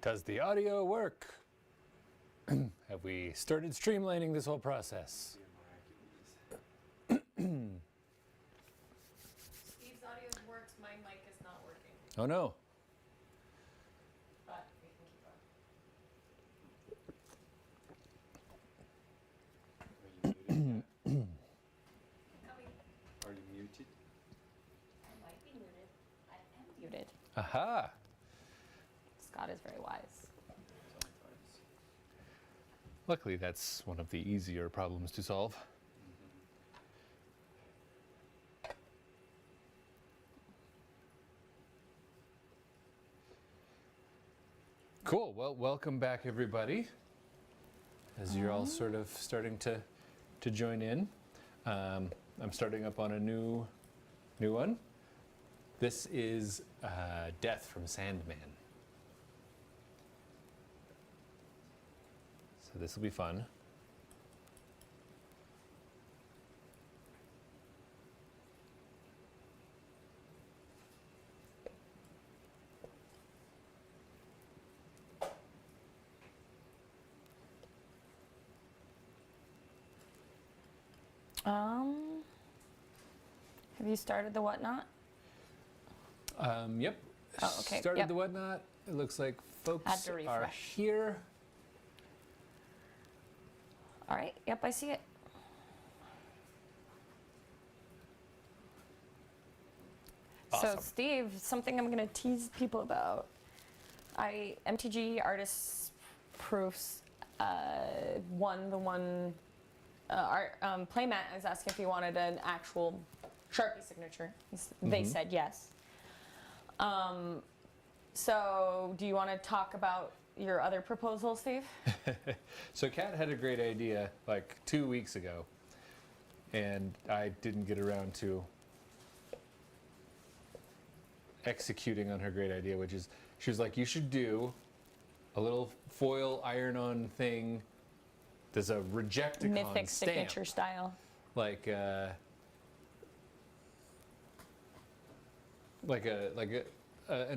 Does the audio work? Have we started streamlining this whole process? Steve's audio works, my mic is not working. Oh no. But we can keep on. Are you muted? Coming. Are you muted? I might be muted. I am muted. Aha! Scott is very wise. Sometimes. Luckily, that's one of the easier problems to solve. Cool. Well, welcome back, everybody. As you're all sort of starting to join in, I'm starting up on a new one. This is Death from Sandman. So this will be fun. Have you started the whatnot? Yep. Oh, okay. Started Yep. the whatnot. It looks like Had folks to are refresh. here. All right. Yep, I see it. Awesome. So, Steve, something I'm going to tease people about. MTG Artists Proofs won the one. Playmat is asking if he wanted an actual Sharpie signature. They said yes. So, do you want to talk about your other proposal, Steve? So Kat had a great idea like 2 weeks ago, and I didn't get around to executing on her great idea, which is she was like, you should do a little foil iron-on thing. There's a RejectoCon Mythic stamp, signature style. like an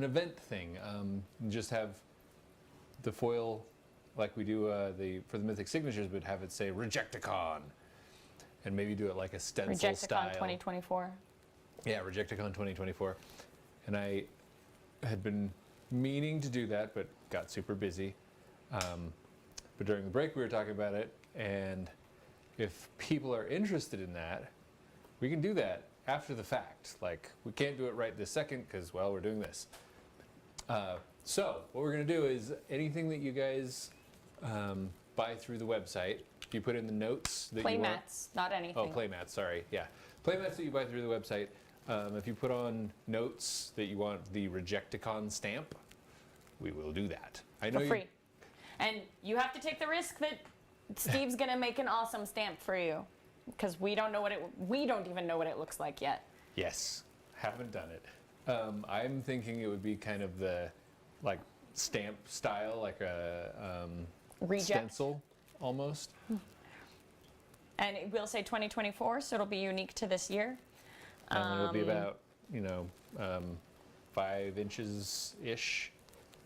event thing. Just have the foil like we do for the Mythic signatures, but have it say RejectoCon, and maybe do it like a stencil style. RejectoCon 2024. Yeah, RejectoCon 2024. And I had been meaning to do that, but got super busy. But during the break, we were talking about it, and if people are interested in that, we can do that after the fact. Like, we can't do it right this second because, well, we're doing this. So what we're going to do is anything that you guys buy through the website, if you put in the notes that you want. Playmats, not anything. Oh, playmats, sorry. Yeah. Playmats that you buy through the website, if you put on notes that you want the RejectoCon stamp, we will do that. I know For free. And you have to take the risk that Steve's going to make an awesome stamp for you, because we don't even know what it looks like yet. Yes, haven't done it. I'm thinking it would be kind of the like stamp style, like a Reject. stencil almost. And it will say 2024, so it'll be unique to this year. And it'll be about 5 inches ish.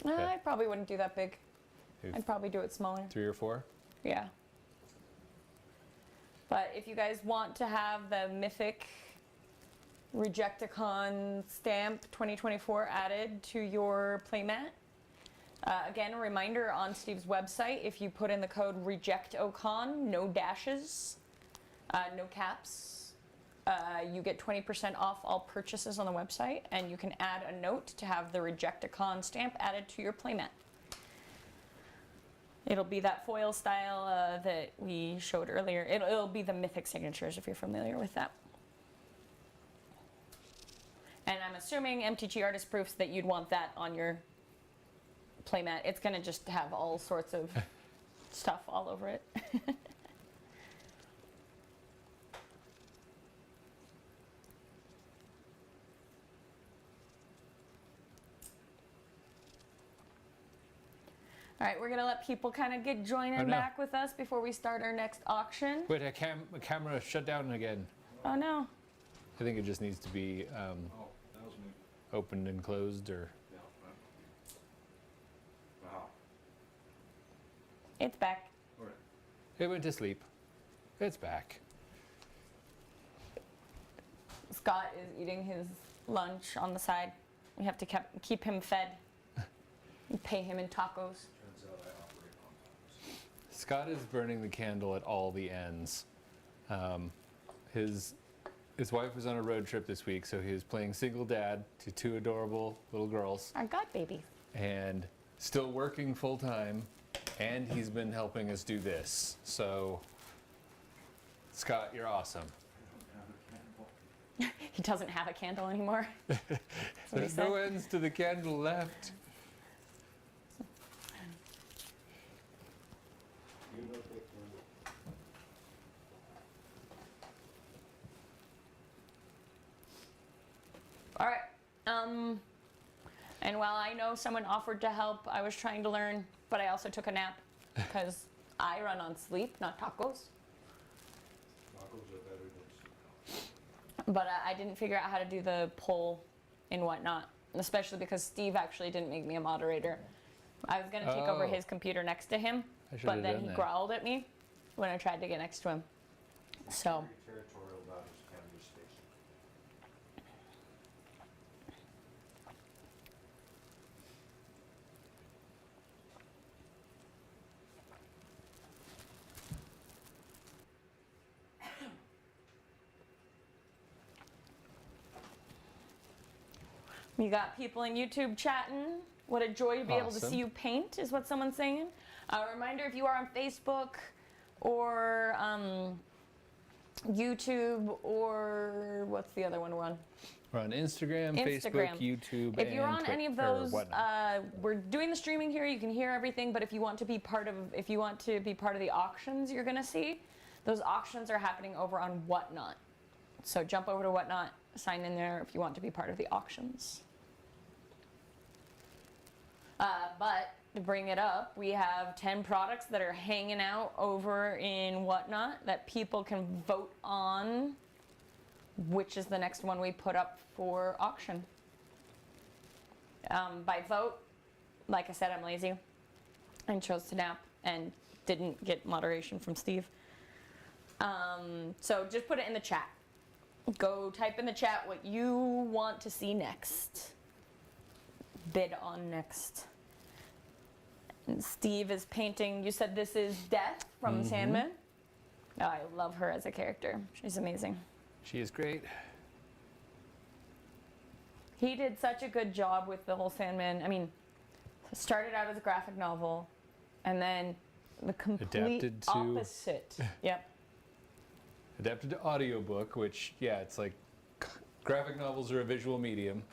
I probably wouldn't do that big. I'd probably do it smaller. 3 or 4. Yeah. But if you guys want to have the Mythic RejectoCon stamp 2024 added to your playmat, again, a reminder on Steve's website, if you put in the code RejectoCon, no dashes, no caps, you get 20% off all purchases on the website, and you can add a note to have the RejectoCon stamp added to your playmat. It'll be that foil style that we showed earlier. It'll be the Mythic signatures, if you're familiar with that. And I'm assuming MTG Artist Proofs that you'd want that on your playmat. It's going to just have all sorts of stuff all over it. All right, we're going to let people kind of get joining back with us before we start our next auction. Wait, a camera shut down again. Oh, no. I think it just needs to be That was me. opened and closed, or... Yeah. Wow. It's back. All right. It went to sleep. It's back. Scott is eating his lunch on the side. We have to keep him fed. We pay him in tacos. Turns out I operate on tacos. Scott is burning the candle at all the ends. His wife was on a road trip this week, so he was playing single dad to 2 adorable little girls Our God babies. and still working full time, and he's been helping us do this. So, Scott, you're awesome. I don't have a candle. He doesn't have a candle anymore. That's what he There's said. no ends to the candle left. You know the candle. All right. And while I know someone offered to help, I was trying to learn, but I also took a nap because I run on sleep, not tacos. Tacos are better than soup. But I didn't figure out how to do the poll and whatnot, especially because Steve actually didn't make me a moderator. I was going to take over Oh. his computer next to him, I should but have then done he that. growled at me when I tried to get next to him. So, Very territorial about his county station. you got people in YouTube chatting. What a joy to be able to Awesome. see you paint, is what someone's saying. A reminder, if you are on Facebook or YouTube or what's the other one we're on? We're on Instagram, Instagram. Facebook, YouTube, If you're and on any of Twitter, or those, whatnot. we're doing the streaming here. You can hear everything. But if you want to be part of the auctions, you're gonna see those auctions are happening over on Whatnot. So jump over to Whatnot, sign in there if you want to be part of the auctions. But to bring it up, we have 10 products that are hanging out over in Whatnot that people can vote on, which is the next one we put up for auction. By vote, like I said, I'm lazy and chose to nap and didn't get moderation from Steve. So just put it in the chat. Go type in the chat what you want to see next. Bid on next. And Steve is painting. You said this is Death from Sandman. Oh, I love her as a character. She's amazing. She is great. He did such a good job with the whole Sandman. I mean, it started out as a graphic novel, and then the complete Adapted to- opposite. Yep. Adapted to audiobook, which, yeah, it's like graphic novels are a visual medium.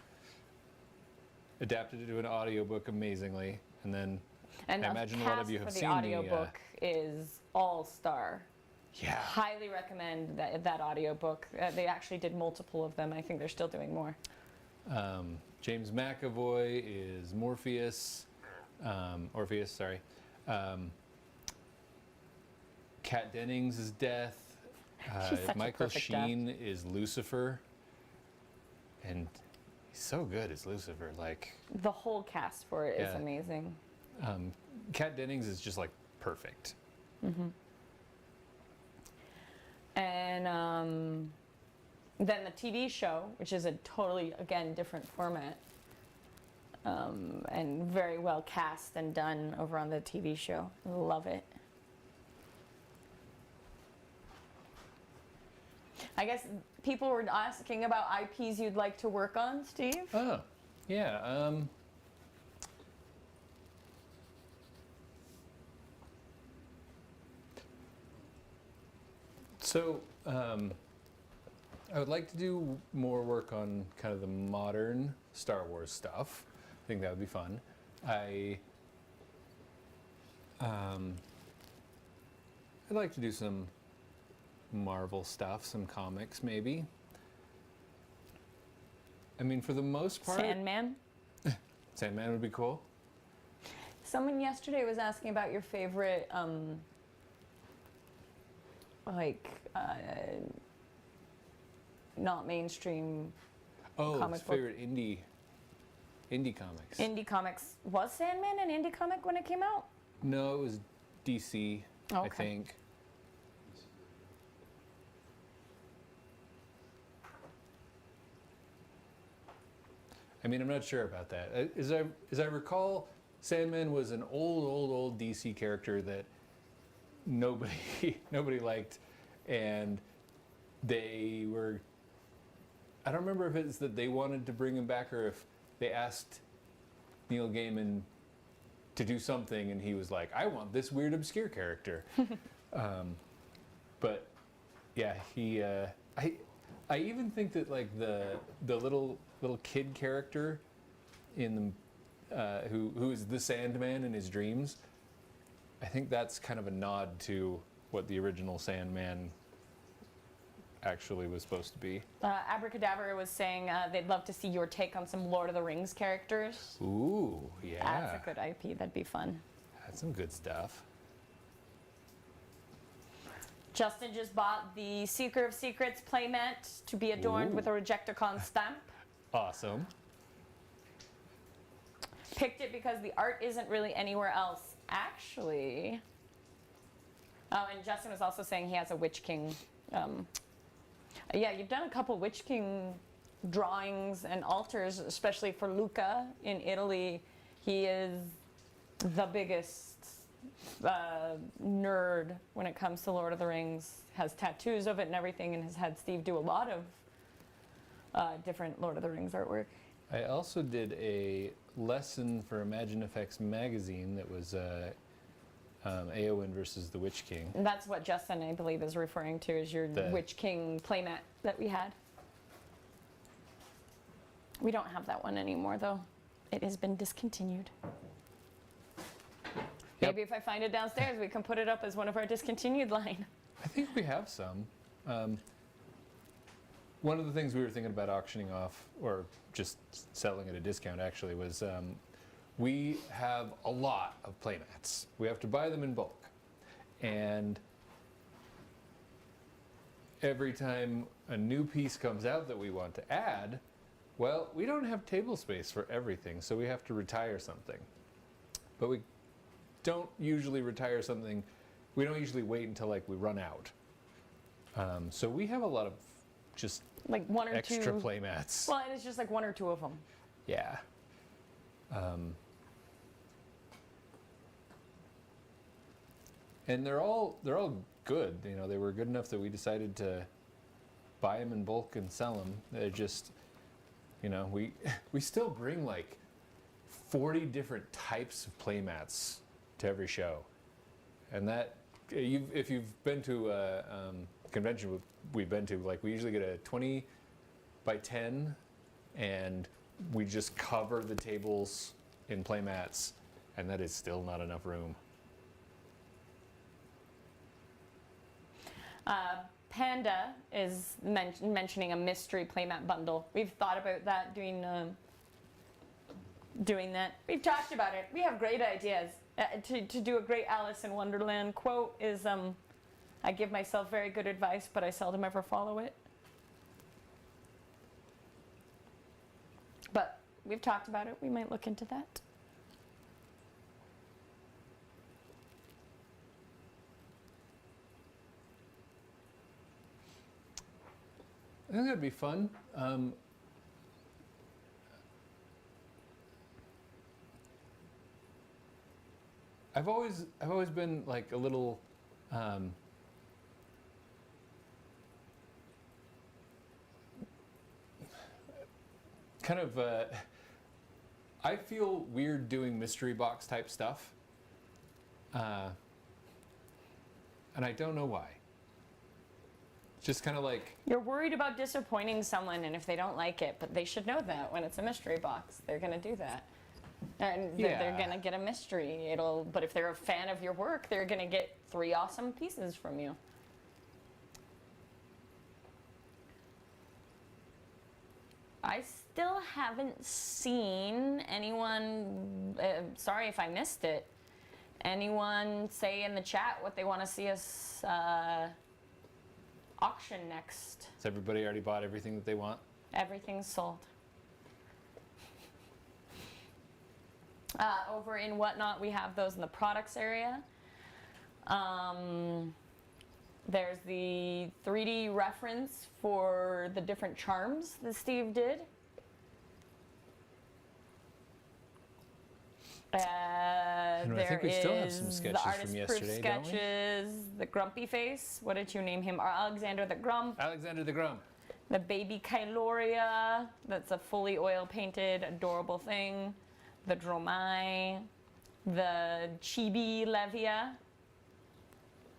Adapted it to an audiobook amazingly, and then And I the imagine a lot of you have cast for seen the the, audiobook is all-star. yeah, Highly recommend that audiobook. They actually did multiple of them. I think they're still doing more. James McAvoy is Morpheus. Orpheus, sorry. Kat Dennings is Death. She's such a Michael perfect Sheen is Lucifer. And he's so good as Lucifer. Like, The whole cast for it is Yeah. amazing. Kat Dennings is just like perfect. And then the TV show, which is a totally, again, different format, and very well cast and done over on the TV show. Love it. I guess people were asking about IPs you'd like to work on, Steve. Oh, yeah. So, I would like to do more work on kind of the modern Star Wars stuff. I think that would be fun. I'd like to do some Marvel stuff, some comics maybe. I mean, for the most part, Sandman. Sandman would be cool. Someone yesterday was asking about your favorite, not mainstream Oh, Comic his book. favorite indie comics. indie comics. Was Sandman an indie comic when it came out? No, it was DC, I Okay. think. I mean, I'm not sure about that. As I recall, Sandman was an old DC character that nobody nobody liked, and they were. I don't remember if it's that they wanted to bring him back or if they asked Neil Gaiman to do something, and he was like, "I want this weird, obscure character." But yeah, he. I even think that like the little kid character in the who is the Sandman in his dreams. I think that's kind of a nod to what the original Sandman actually was supposed to be. Abracadabra was saying they'd love to see your take on some Lord of the Rings characters. Ooh, yeah. That's a good IP. That'd be fun. That's some good stuff. Justin just bought the Seeker of Secrets playmat to be adorned Ooh. with a RejectoCon stamp. Awesome. Picked it because the art isn't really anywhere else. Actually. Oh, and Justin was also saying he has a Witch King. Yeah, you've done a couple Witch King drawings and altars, especially for Luca in Italy. He is the biggest nerd when it comes to Lord of the Rings. Has tattoos of it and everything, and has had Steve do a lot of different Lord of the Rings artwork. I also did a lesson for Imagine Effects magazine that was Eowyn versus the Witch King. And that's what Justin, I believe, is referring to as your Witch King playmat that we had. We don't have that one anymore, though. It has been discontinued. Yep. Maybe if I find it downstairs, we can put it up as one of our discontinued line. I think we have some. One of the things we were thinking about auctioning off, or just selling at a discount actually, was we have a lot of playmats. We have to buy them in bulk. And every time a new piece comes out that we want to add, well, we don't have table space for everything, so we have to retire something. But we don't usually retire something, we don't usually wait until like we run out. So we have a lot of just Like one or extra two. playmats. Well, and it's just like one or two of them. Yeah. And they're all good. You know, they were good enough that we decided to buy them in bulk and sell them. They're just, you know, we still bring like 40 different types of playmats to every show, and that if you've been to a convention we've been to, like we usually get a 20 by 10, and we just cover the tables in playmats, and that is still not enough room. Panda is mentioning a mystery playmat bundle. We've thought about that, doing that. We've talked about it. We have great ideas. To do a great Alice in Wonderland quote is, I give myself very good advice, but I seldom ever follow it. But we've talked about it. We might look into that. I think that'd be fun. I've always been like a little kind of I feel weird doing mystery box type stuff, and I don't know why. Just kind of like, You're worried about disappointing someone, and if they don't like it, but they should know that when it's a mystery box, they're going to do that. And they're Yeah. going to get a mystery. But if they're a fan of your work, they're going to get 3 awesome pieces from you. I still haven't seen anyone, sorry if I missed it, anyone say in the chat what they want to see us auction next. has everybody already bought everything that they want? Everything's sold. Over in Whatnot, we have those in the products area. There's the 3D reference for the different charms that Steve did. And I think we still have some sketches the artist from yesterday, proof don't we? sketches, the Grumpy Face. What did you name him? Alexander the Grump. Alexander the Grump. The baby Kyloria. That's a fully oil painted, adorable thing. The Dromai. The Chibi Levia.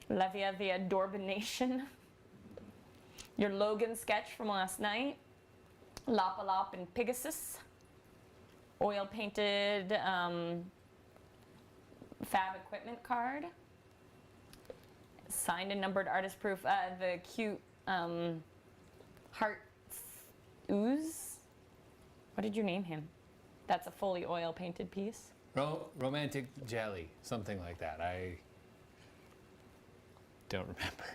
Levia the Adorbination. Your Logan sketch from last night. Lopalop and Pegasus. Oil painted fab equipment card. Signed and numbered artist proof. The cute hearts ooze. What did you name him? That's a fully oil painted piece. Romantic jelly, something like that. I don't remember.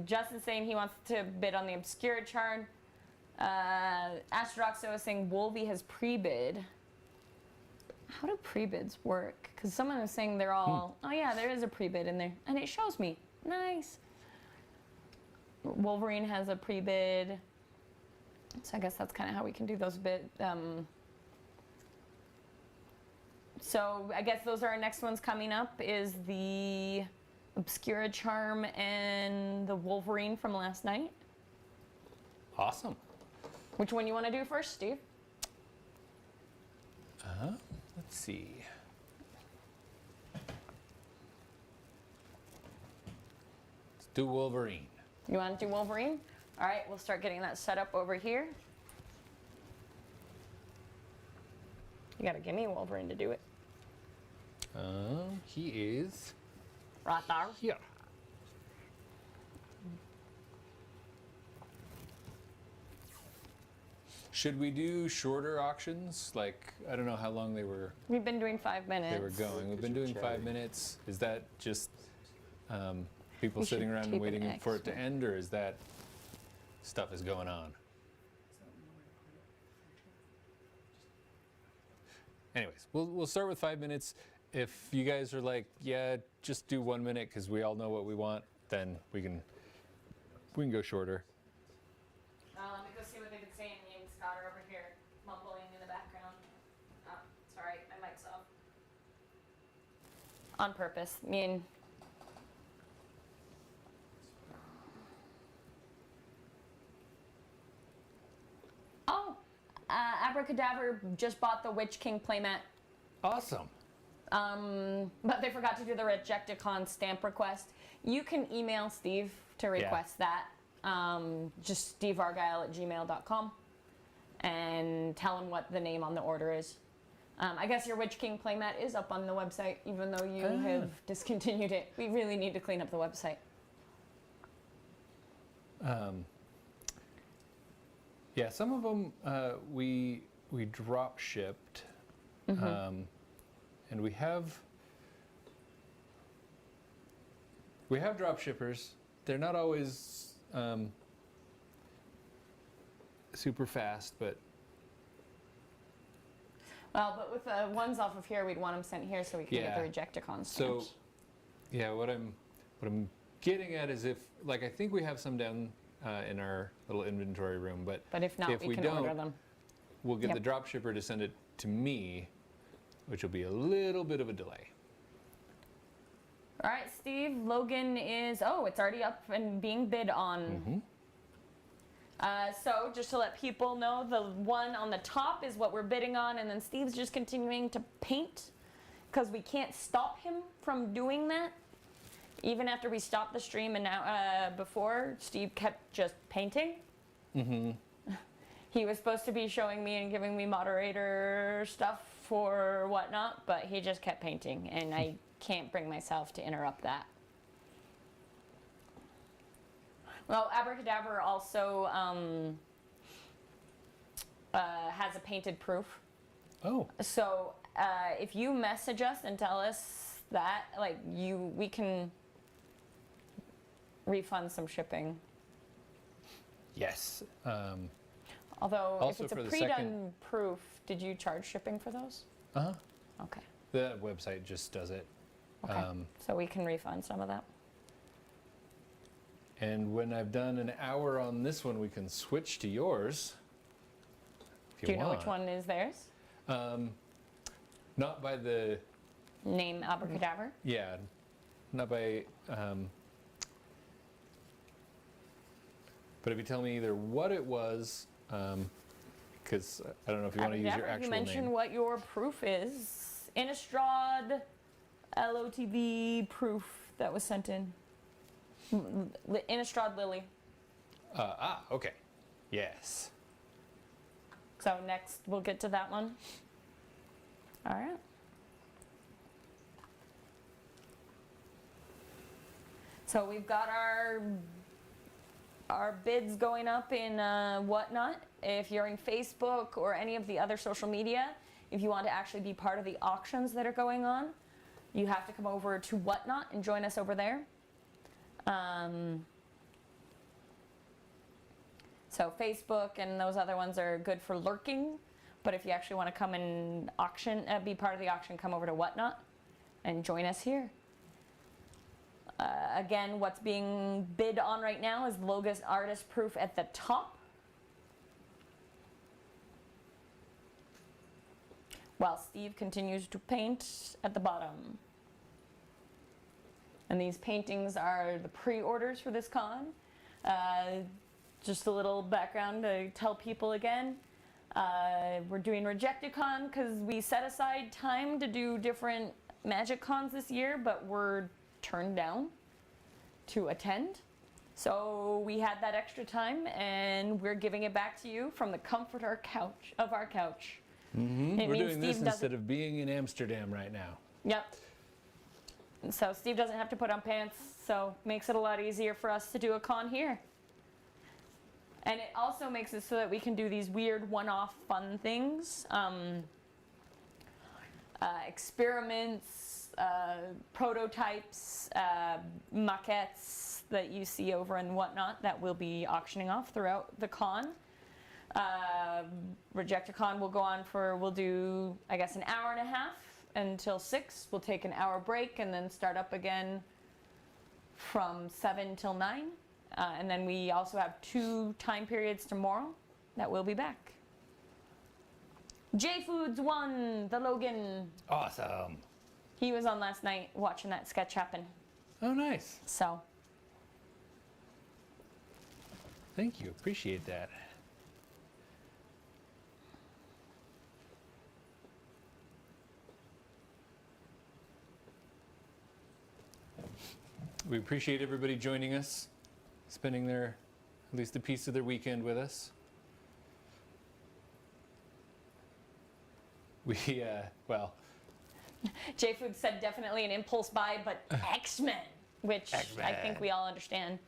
Justin's saying he wants to bid on the Obscura chart. Astrodoxo is saying Wolvie has pre-bid. How do pre-bids work? Because someone was saying they're all, oh yeah, there is a pre-bid in there. And it shows me. Nice. Wolverine has a pre-bid. So I guess that's kind of how we can do those bid. So I guess those are our next ones coming up is the Obscura Charm and the Wolverine from last night. Awesome. Which one you want to do first, Steve? Let's see. Let's do Wolverine. You want to do Wolverine? All right, we'll start getting that set up over here. You got to give me Wolverine to do it. He is Right there. here. Should we do shorter auctions? Like, I don't know how long they were We've been doing 5 minutes. going. We've been doing 5 minutes. Is that just people We should sitting around tape and an waiting for X it to one. end, or is that stuff is going on? Anyways, we'll start with 5 minutes. If you guys are like, yeah, just do 1 minute because we all know what we want, then we can go shorter. Let me go see what they've been saying. Me and Scott are over here mumbling in the background. Oh, sorry, my mic's off. On purpose. Me and Abracadabra just bought the Witch King playmat. Awesome. But they forgot to do the RejectoCon stamp request. You can email Steve to request that. Just steveargyle@gmail.com and tell him what the name on the order is. I guess your Witch King playmat is up on the website, even though you have discontinued it. We really need to clean up the website. Yeah, some of them we drop shipped, and we have drop shippers. They're not always super fast, but Well, but with the ones off of here, we'd want them sent here so we can Yeah. get the RejectoCon stamps. so yeah. What I'm getting at is if I think we have some down in our little inventory room, but if not, we can order them. we'll get Yep. the drop shipper to send it to me, which will be a little bit of a delay. All right, Steve, Logan is, it's already up and being bid on. So just to let people know, the one on the top is what we're bidding on, and then Steve's just continuing to paint because we can't stop him from doing that. Even after we stopped the stream and now, before, Steve kept just painting. He was supposed to be showing me and giving me moderator stuff for whatnot, but he just kept painting, and I can't bring myself to interrupt that. Well, Abracadabra also has a painted proof. Oh, So if you message us and tell us that, we can refund some shipping. yes. Although, Also if it's a for the pre-done second- proof, did you charge shipping for those? Uh-huh. Okay. The website just does it. Okay. So we can refund some of that. And when I've done an hour on this one, we can switch to yours. If Do you know want. which one is theirs? Not by the, Name Abracadabra? yeah, not by, but if you tell me either what it was, because I don't know if you want to use your Abracadabra, actual you mentioned name. what your proof is. Innistrad LOTV proof that was sent in. Innistrad Lily. Okay. Yes. So next we'll get to that one. All right. So we've got our bids going up in Whatnot. If you're in Facebook or any of the other social media, if you want to actually be part of the auctions that are going on, you have to come over to Whatnot and join us over there. So Facebook and those other ones are good for lurking, but if you actually want to come and auction, be part of the auction, come over to Whatnot and join us here. Again, what's being bid on right now is Logos Artist Proof at the top, while Steve continues to paint at the bottom. And these paintings are the pre-orders for this con. Just a little background to tell people again. We're doing RejectoCon because we set aside time to do different Magic Cons this year, but we're turned down to attend. So we had that extra time and we're giving it back to you from the comfort of our couch. Mm-hmm. It We're means doing this Steve instead of being in Amsterdam right now. Yep. So Steve doesn't have to put on pants, so makes it a lot easier for us to do a con here. And it also makes it so that we can do these weird one-off fun things. Experiments, prototypes, maquettes that you see over and Whatnot that we'll be auctioning off throughout the con. RejectoCon will go on we'll do, I guess, an hour and a half until 6. We'll take an hour break and then start up again from 7 till 9. And then we also have 2 time periods tomorrow that we'll be back. J Foods won the Logan. Awesome. He was on last night watching that sketch happen. Oh, nice. So, Thank you. Appreciate that. We appreciate everybody joining us, spending at least a piece of their weekend with us. Well, J Food said definitely an impulse buy, but X-Men, which I X-Men. think we all understand.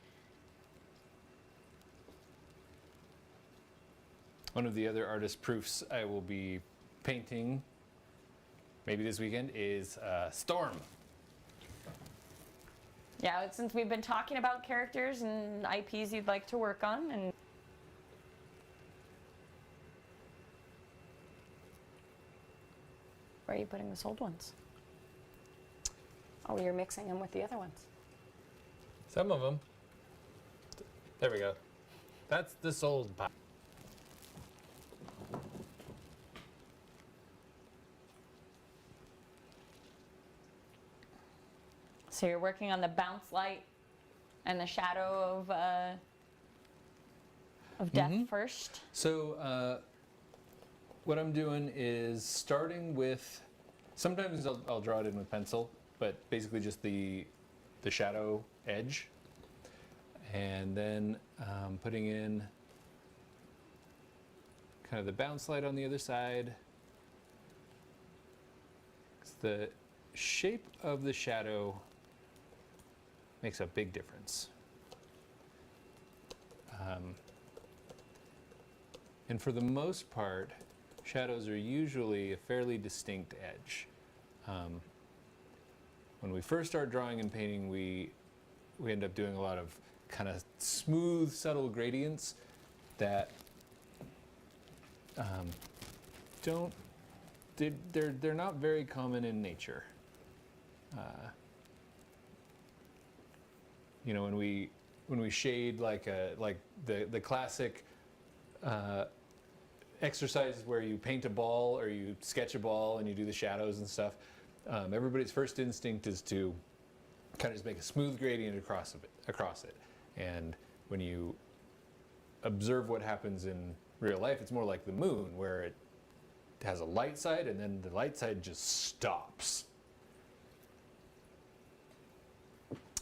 one of the other artist proofs I will be painting maybe this weekend is Storm. Yeah, since we've been talking about characters and IPs you'd like to work on, and where are you putting the sold ones? Oh, you're mixing them with the other ones. Some of them. There we go. That's the sold pie. So you're working on the bounce light and the shadow of death first. So what I'm doing is starting with, sometimes I'll draw it in with pencil, but basically just the shadow edge. And then putting in kind of the bounce light on the other side. 'Cause the shape of the shadow makes a big difference. And for the most part, shadows are usually a fairly distinct edge. When we first start drawing and painting, we end up doing a lot of kind of smooth, subtle gradients that they're not very common in nature. you know, when we shade like the classic exercises where you paint a ball or you sketch a ball and you do the shadows and stuff, everybody's first instinct is to kind of just make a smooth gradient across it. And when you observe what happens in real life, it's more like the moon, where it has a light side and then the light side just stops.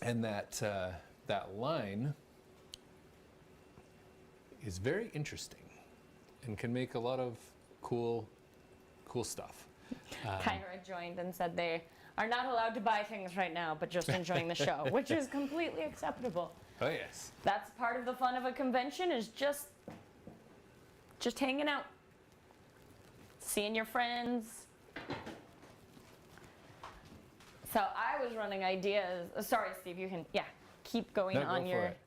And that line is very interesting and can make a lot of cool stuff. Kyra joined and said they are not allowed to buy things right now, but just enjoying the show, which is completely acceptable. Oh yes. That's part of the fun of a convention, is just hanging out, seeing your friends. So I was running ideas. Sorry, Steve, you can keep going No, on go your for it.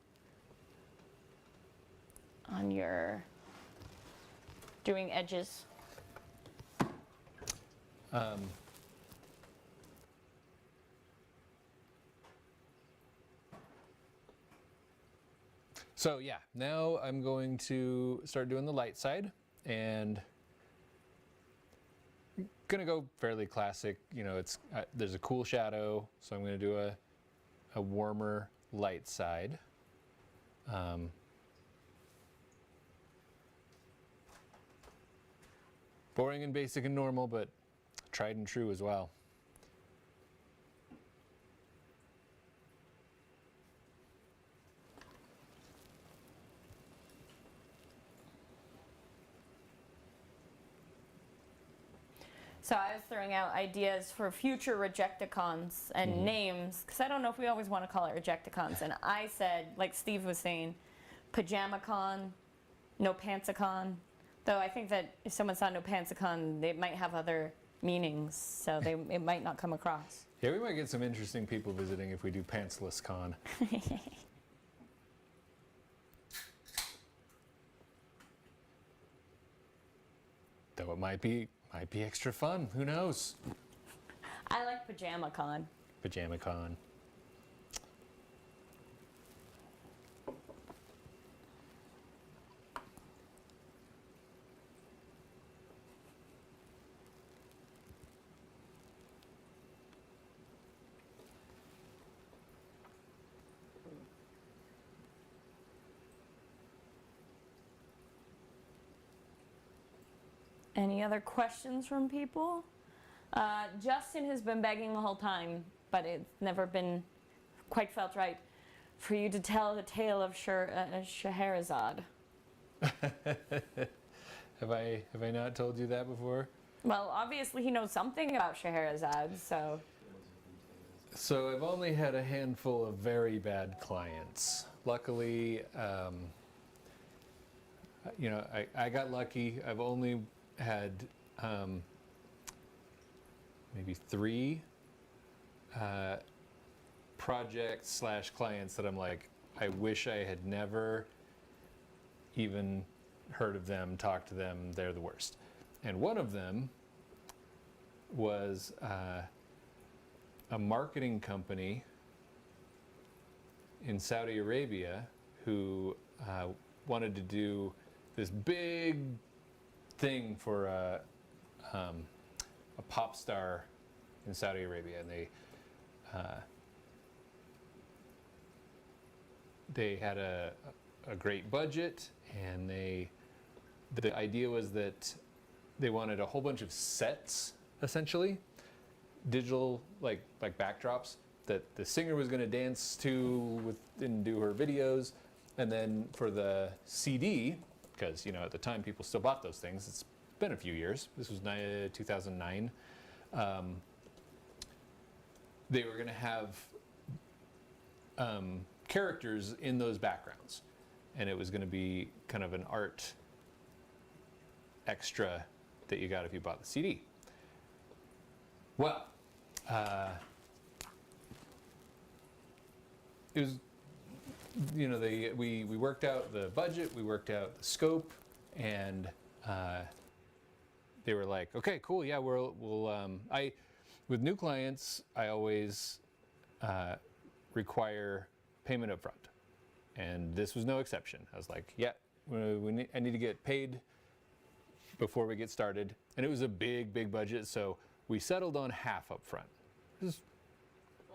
on your doing edges. So yeah, now I'm going to start doing the light side, and I'm gonna go fairly classic. You know, it's there's a cool shadow, so I'm gonna do a warmer light side. Boring and basic and normal, but tried and true as well. So I was throwing out ideas for future RejectoCons and names, because I don't know if we always want to call it RejectoCons. And I said, like Steve was saying, PajamaCon, No Pantsacon. Though I think that if someone saw No Pantsacon, they might have other meanings, so it might not come across. Yeah, we might get some interesting people visiting if we do Pantsless Con. Though it might be extra fun. Who knows? I like PajamaCon. Pajama Con. Any other questions from people? Justin has been begging the whole time, but it's never been quite felt right for you to tell the tale of Scheherazade. Have I not told you that before? Well, obviously he knows something about Scheherazade, so... So I've only had a handful of very bad clients. Luckily, you know, I got lucky. I've only had maybe 3 projects / clients that I'm like, I wish I had never even heard of them, talked to them, they're the worst. And one of them was a marketing company in Saudi Arabia who wanted to do this big thing for a pop star in Saudi Arabia, and they had a great budget, and the idea was that they wanted a whole bunch of sets, essentially, digital like backdrops that the singer was going to dance to and do her videos, and then for the CD, because you know at the time people still bought those things. It's been a few years. This was 2009. They were going to have characters in those backgrounds, and it was going to be kind of an art extra that you got if you bought the CD. Well, it was, you know, we worked out the budget, we worked out the scope, and they were like, okay, cool, yeah, we'll with new clients, I always require payment up front. And this was no exception. I was like, yeah, I need to get paid before we get started. And it was a big budget, so we settled on half up front. This is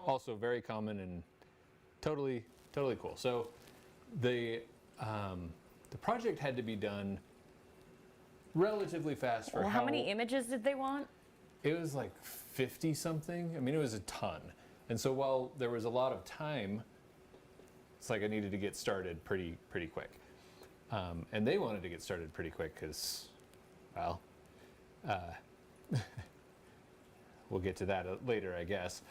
also very common and totally cool. So the project had to be done relatively fast for Well, how many images did they want? It was like 50 something. I mean, it was a ton. And so while there was a lot of time, it's like I needed to get started pretty quick. And they wanted to get started pretty quick because, well, we'll get to that later, I guess.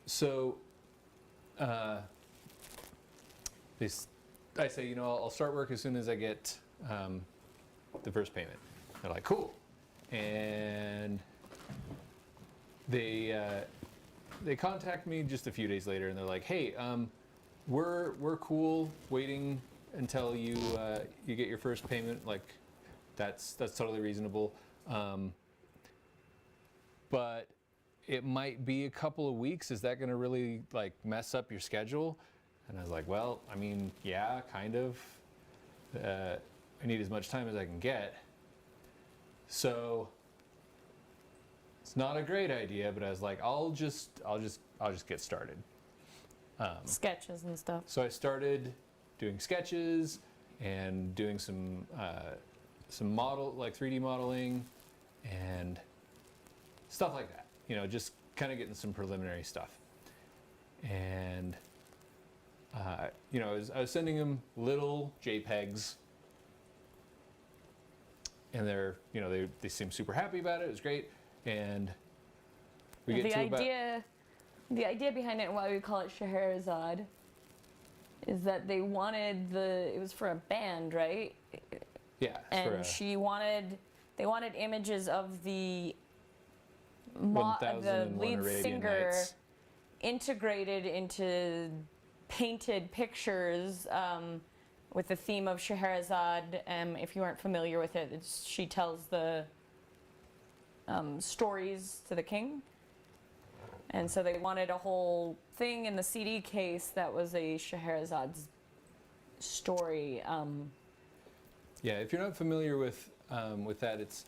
So I say, you know, I'll start work as soon as I get the first payment. They're like, cool. And they contact me just a few days later, and they're like, hey, we're cool waiting until you get your first payment. Like, that's totally reasonable. But it might be a couple of weeks. Is that going to really like mess up your schedule? And I was like, well, I mean, yeah, kind of. I need as much time as I can get. So it's not a great idea, but I was like, I'll just get started. Sketches and stuff. So I started doing sketches and doing some model, like 3D modeling and stuff like that. You know, just kind of getting some preliminary stuff. And you know, I was sending them little JPEGs, and they're, you know, they seem super happy about it. It was great, and we get the idea behind it and why we call it Scheherazade is that they wanted it was for a band, right? Yeah. And they wanted images of the lead Arabian singer Nights integrated into painted pictures with the theme of Scheherazade. If you aren't familiar with it, she tells the stories to the king. And so they wanted a whole thing in the CD case that was a Scheherazade's story. Yeah, if you're not familiar with that,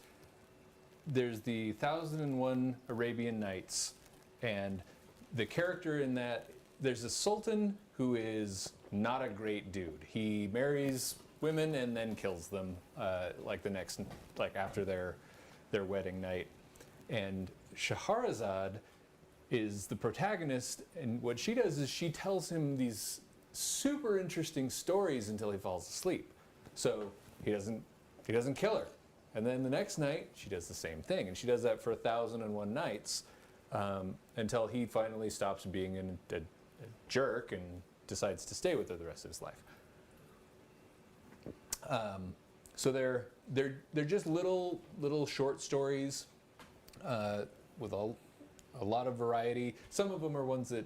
there's the 1001 Arabian Nights, and the character in that, there's a sultan who is not a great dude. He marries women and then kills them, like after their wedding night. And Scheherazade is the protagonist, and what she does is she tells him these super interesting stories until he falls asleep. So he doesn't kill her. And then the next night she does the same thing, and she does that for 1001 nights until he finally stops being a jerk and decides to stay with her the rest of his life. So they're just little short stories with a lot of variety. Some of them are ones that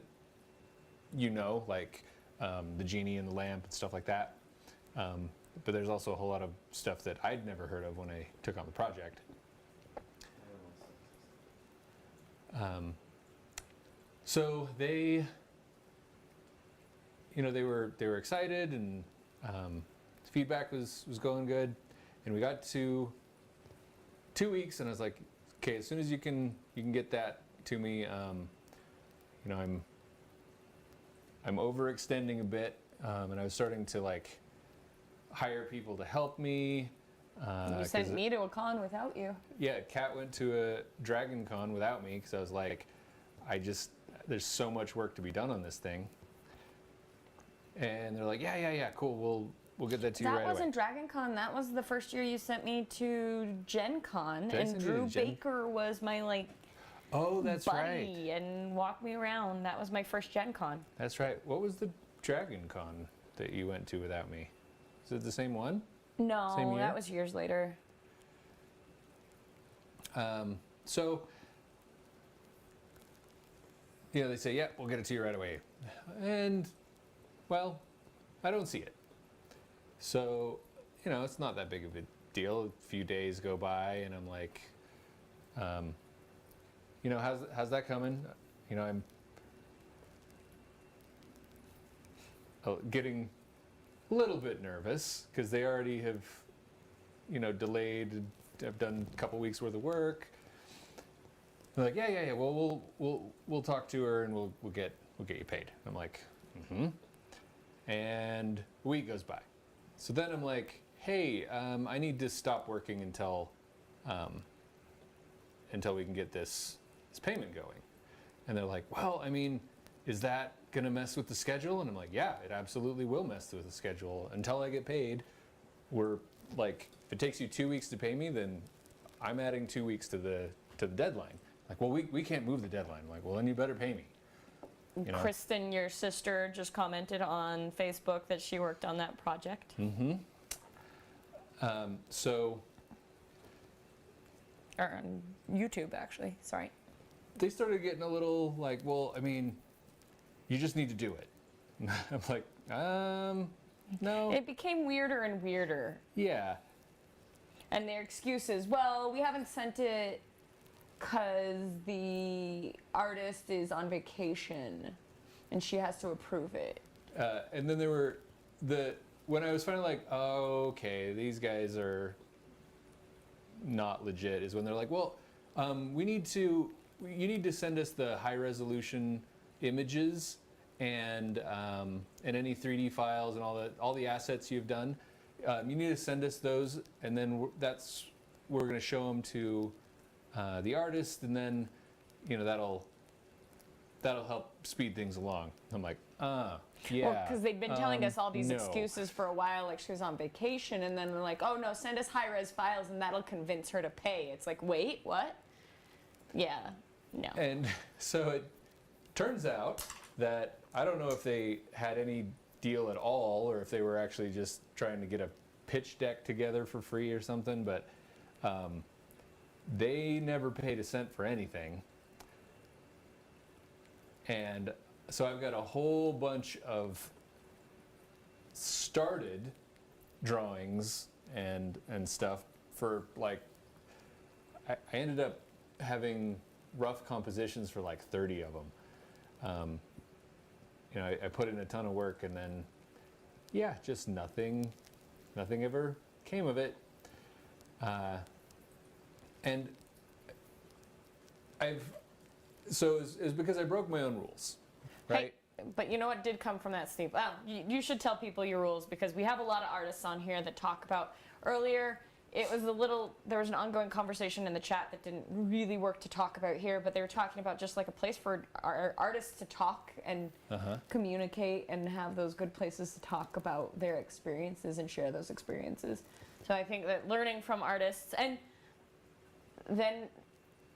you know, like the genie and the lamp and stuff like that. But there's also a whole lot of stuff that I'd never heard of when I took on the project. So they were excited, and feedback was going good, and we got to 2 weeks, and I was like, okay, as soon as you can get that to me, you know, I'm overextending a bit, and I was starting to like hire people to help me. You sent me to a con without you. Yeah, Kat went to a Dragon Con without me because I was like, there's so much work to be done on this thing. And they're like, yeah, cool, we'll get that to you right away. That wasn't Dragon Con, that was the first year you sent me to Gen Con, Did I and send you Drew to Gen- Baker was my Oh, that's buddy right. and walked me around. That was my first Gen Con. That's right. What was the Dragon Con that you went to without me? Is it the same one? No, Same year? that was years later. So, you know, they say, yeah, we'll get it to you right away. And, well, I don't see it. So, you know, it's not that big of a deal. A few days go by, and I'm like, you know, how's that coming? You know, getting a little bit nervous because they already have, delayed. I've done a couple weeks worth of work. They're like, yeah. Well, we'll talk to her and we'll get you paid. I'm like, mm-hmm. And a week goes by. So then I'm like, hey, I need to stop working until we can get this payment going. And they're like, well, I mean, is that gonna mess with the schedule? And I'm like, yeah, it absolutely will mess with the schedule. Until I get paid, we're like, if it takes you 2 weeks to pay me, then I'm adding 2 weeks to the deadline. Like, well, we can't move the deadline. I'm like, well, then you better pay me. Kristen, your sister, just commented on Facebook that she worked on that project. Mm-hmm. Or on YouTube, actually. Sorry. They started getting a little like, well, I mean, you just need to do it. I'm like, no. It became weirder and weirder. Yeah. And their excuse is, well, we haven't sent it because the artist is on vacation and she has to approve it. And then there were when I was finally like, oh, okay, these guys are not legit, is when they're like, well, you need to send us the high resolution images and any 3D files and all the assets you've done. You need to send us those, and then we're going to show them to the artist, and then that'll help speed things along. I'm like, yeah. Well, because they'd been telling us all these no. excuses for a while, like she was on vacation, and then they're like, oh no, send us high-res files, and that'll convince her to pay. It's like, wait, what? Yeah, no. And so it turns out that I don't know if they had any deal at all, or if they were actually just trying to get a pitch deck together for free or something, but they never paid a cent for anything. And so I've got a whole bunch of started drawings and stuff for like, I ended up having rough compositions for like 30 of them. I put in a ton of work, and then, yeah, just nothing ever came of it. And so it's because I broke my own rules, right? Hey, but you know what did come from that, Steve? Well, you should tell people your rules, because we have a lot of artists on here that talk about earlier. There was an ongoing conversation in the chat that didn't really work to talk about here, but they were talking about just like a place for artists to talk and communicate and have those good places to talk about their experiences and share those experiences. So I think that learning from artists, and then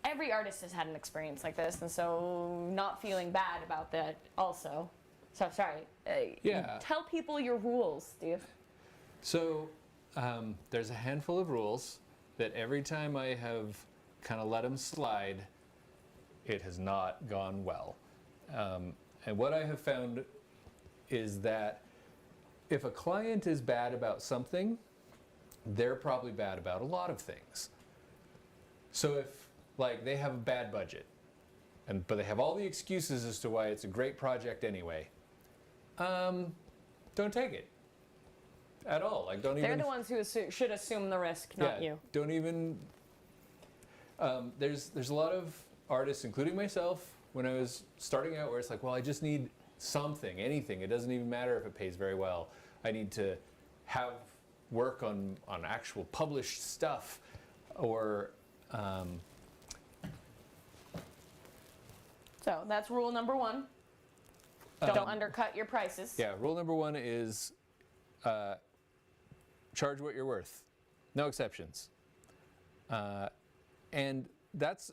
every artist has had an experience like this, and so not feeling bad about that also. So sorry. Yeah. Tell people your rules, Steve. So there's a handful of rules that every time I have kind of let them slide, it has not gone well. And what I have found is that if a client is bad about something, they're probably bad about a lot of things. So if like they have a bad budget, but they have all the excuses as to why it's a great project anyway, don't take it at all. Like, don't even. They're the ones who should assume the risk, not you. Don't even. There's a lot of artists, including myself, when I was starting out, where it's like, well, I just need something, anything. It doesn't even matter if it pays very well. I need to have work on actual published stuff, or. So that's rule number one. Don't undercut your prices. Yeah, rule number one is charge what you're worth. No exceptions. And that's...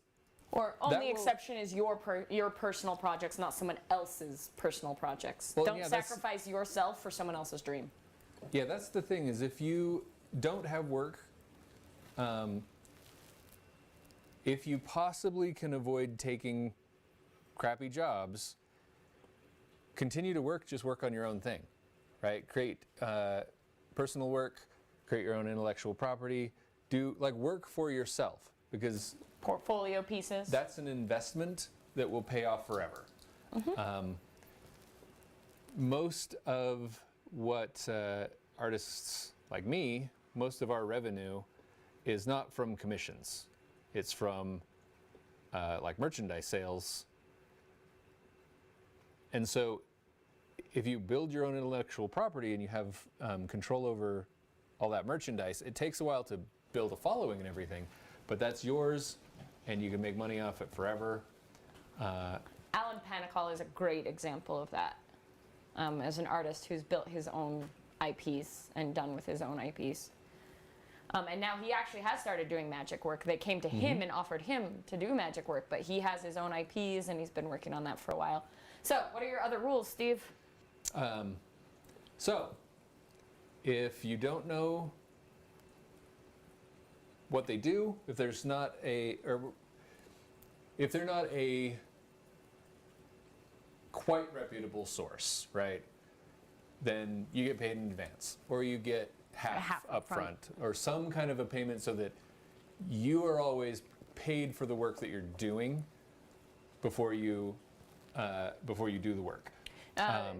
Or only exception is your personal projects, not someone else's personal projects. Well, don't sacrifice yourself for someone else's dream. Yeah, that's the thing, is if you don't have work, if you possibly can avoid taking crappy jobs, continue to work, just work on your own thing, right? Create personal work, create your own intellectual property, do like work for yourself, because portfolio pieces. That's an investment that will pay off forever. most of what artists like me, most of our revenue is not from commissions. It's from like merchandise sales. And so if you build your own intellectual property and you have control over all that merchandise, it takes a while to build a following and everything, but that's yours and you can make money off it forever. Alan Panicol is a great example of that, as an artist who's built his own IPs and done with his own IPs. And now he actually has started doing magic work. They came to him and offered him to do magic work, but he has his own IPs and he's been working on that for a while. So, what are your other rules, Steve? So, if you don't know what they do, if there's not a, or if they're not a quite reputable source, right, then you get paid in advance, or you get half up upfront, front. or some kind of a payment so that you are always paid for the work that you're doing before you do the work.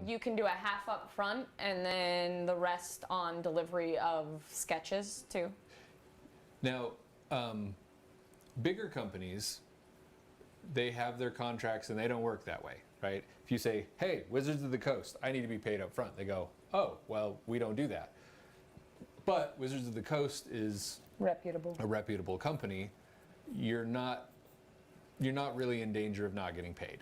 You can do a half up front and then the rest on delivery of sketches too. Now, bigger companies, they have their contracts and they don't work that way, right? If you say, hey, Wizards of the Coast, I need to be paid up front, they go, oh, well, we don't do that. But Wizards of the Coast is Reputable. a reputable company. You're not really in danger of not getting paid.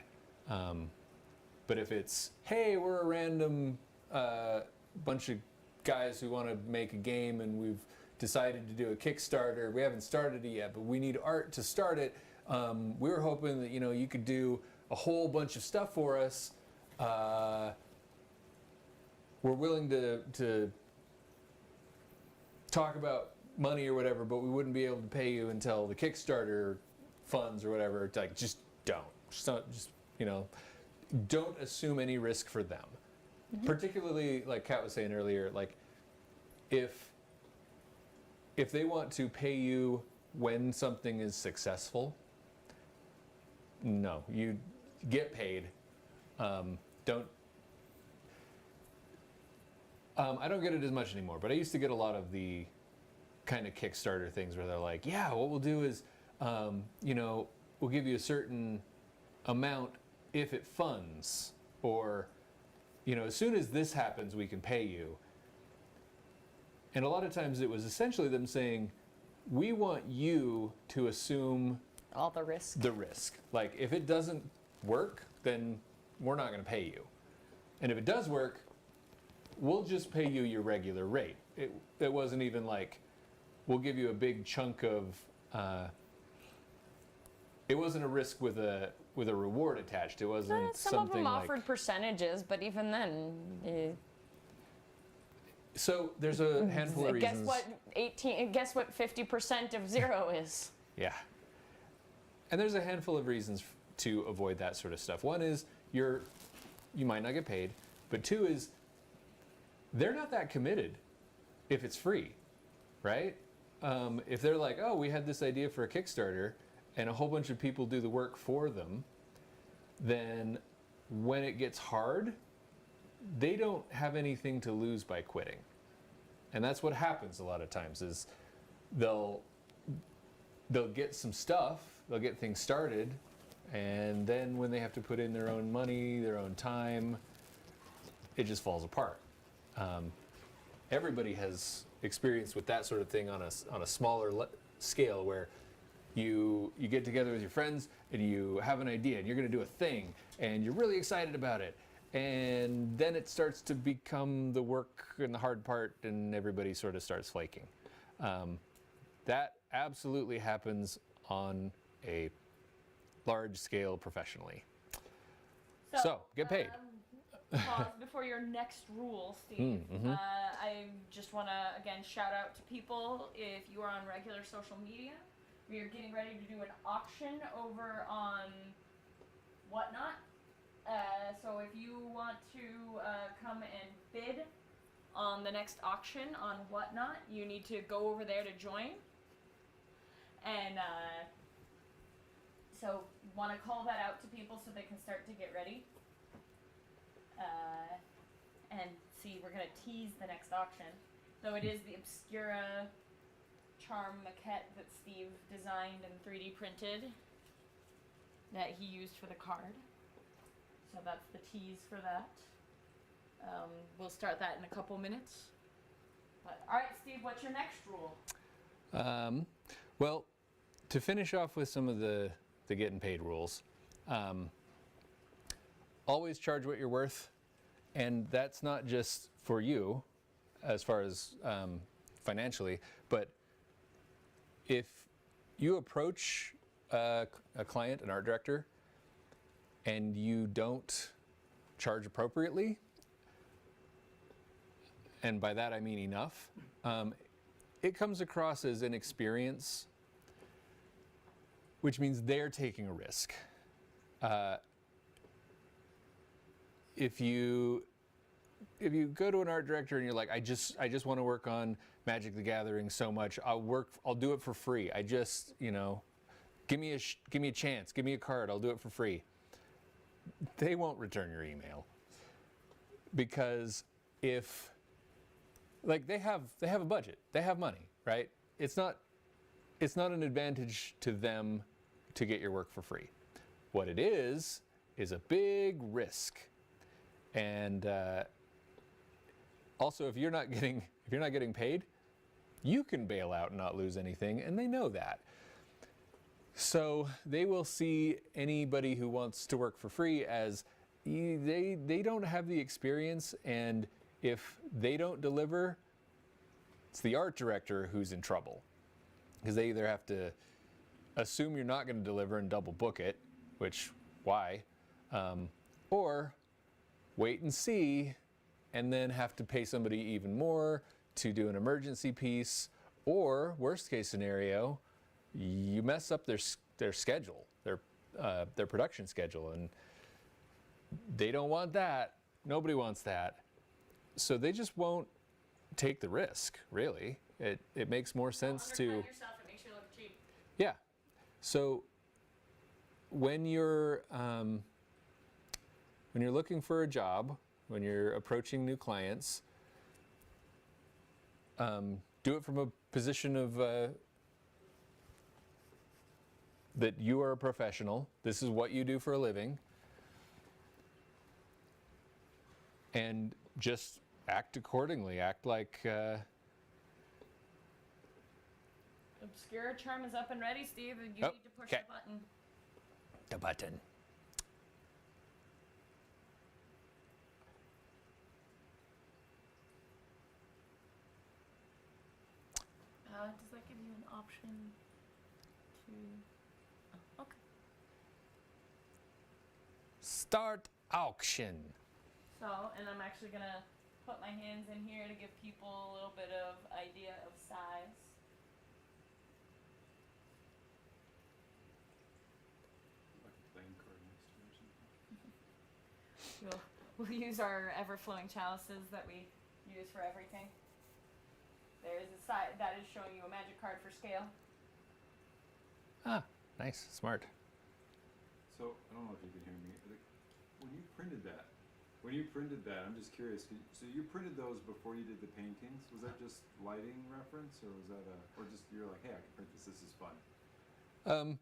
But if it's, hey, we're a random bunch of guys who want to make a game and we've decided to do a Kickstarter, we haven't started it yet, but we need art to start it. We were hoping that you could do a whole bunch of stuff for us. We're willing to talk about money or whatever, but we wouldn't be able to pay you until the Kickstarter funds or whatever. It's like, just don't. Don't assume any risk for them. Particularly, like Kat was saying earlier, like if they want to pay you when something is successful, no, you get paid. Don't. I don't get it as much anymore, but I used to get a lot of the kind of Kickstarter things where they're like, yeah, what we'll do is, we'll give you a certain amount if it funds, or, as soon as this happens, we can pay you. And a lot of times it was essentially them saying, we want you to assume All the risk. the risk. Like, if it doesn't work, then we're not going to pay you. And if it does work, we'll just pay you your regular rate. It wasn't even like, we'll give you a big chunk of, it wasn't a risk with a reward attached. It wasn't Some something of them like, offered percentages, but even then, so there's a handful of reasons. Guess what 50% of zero is? Yeah. And there's a handful of reasons to avoid that sort of stuff. One is you might not get paid, but two is they're not that committed if it's free, right? If they're like, oh, we had this idea for a Kickstarter and a whole bunch of people do the work for them, then when it gets hard, they don't have anything to lose by quitting. And that's what happens a lot of times is they'll get some stuff, they'll get things started, and then when they have to put in their own money, their own time, it just falls apart. Everybody has experience with that sort of thing on a smaller scale where you get together with your friends and you have an idea and you're going to do a thing and you're really excited about it, and then it starts to become the work and the hard part and everybody sort of starts flaking. That absolutely happens on a large scale professionally. So get paid. Pause before your next rule, Steve. I just want to again shout out to people. If you are on regular social media, we are getting ready to do an auction over on Whatnot. So if you want to come and bid on the next auction on Whatnot, you need to go over there to join. And so want to call that out to people so they can start to get ready. And see, we're gonna tease the next auction. Though it is the Obscura charm maquette that Steve designed and 3D printed that he used for the card. So that's the tease for that. We'll start that in a couple minutes. But, all right, Steve, what's your next rule? Well, to finish off with some of the getting paid rules, always charge what you're worth. And that's not just for you as far as financially, but if you approach a client, an art director, and you don't charge appropriately, and by that I mean enough, it comes across as inexperience, which means they're taking a risk. If you go to an art director and you're like, I just want to work on Magic the Gathering so much, I'll do it for free. I just, give me a chance, give me a card, I'll do it for free. They won't return your email, because if, like, they have a budget, they have money, right? It's not an advantage to them to get your work for free. What it is a big risk. And also, if you're not getting paid, you can bail out and not lose anything, and they know that. So they will see anybody who wants to work for free as they don't have the experience, and if they don't deliver, it's the art director who's in trouble, because they either have to assume you're not going to deliver and double book it, which why, or wait and see, and then have to pay somebody even more to do an emergency piece, or worst case scenario, you mess up their schedule, their production schedule, and they don't want that. Nobody wants that. So they just won't take the risk, really. It makes more sense to... Undercut yourself, it makes you look cheap. Yeah. So when you're looking for a job, when you're approaching new clients, do it from a position of that you are a professional. This is what you do for a living. And just act accordingly. Act like... Obscura charm is up and ready, Steve. You need to push the button. The button. Does that give you an option to... Oh, okay. Start auction. So, and I'm actually going to put my hands in here to give people a little bit of idea of size. Like a playing card next to it or something. We'll use our ever-flowing chalices that we use for everything. There's a side that is showing you a magic card for scale. Ah, nice, smart. So, I don't know if you can hear me. Like, when you printed that, I'm just curious. So you printed those before you did the paintings? Was that just lighting reference, or was that or just you're like, hey, I can print this. This is fun.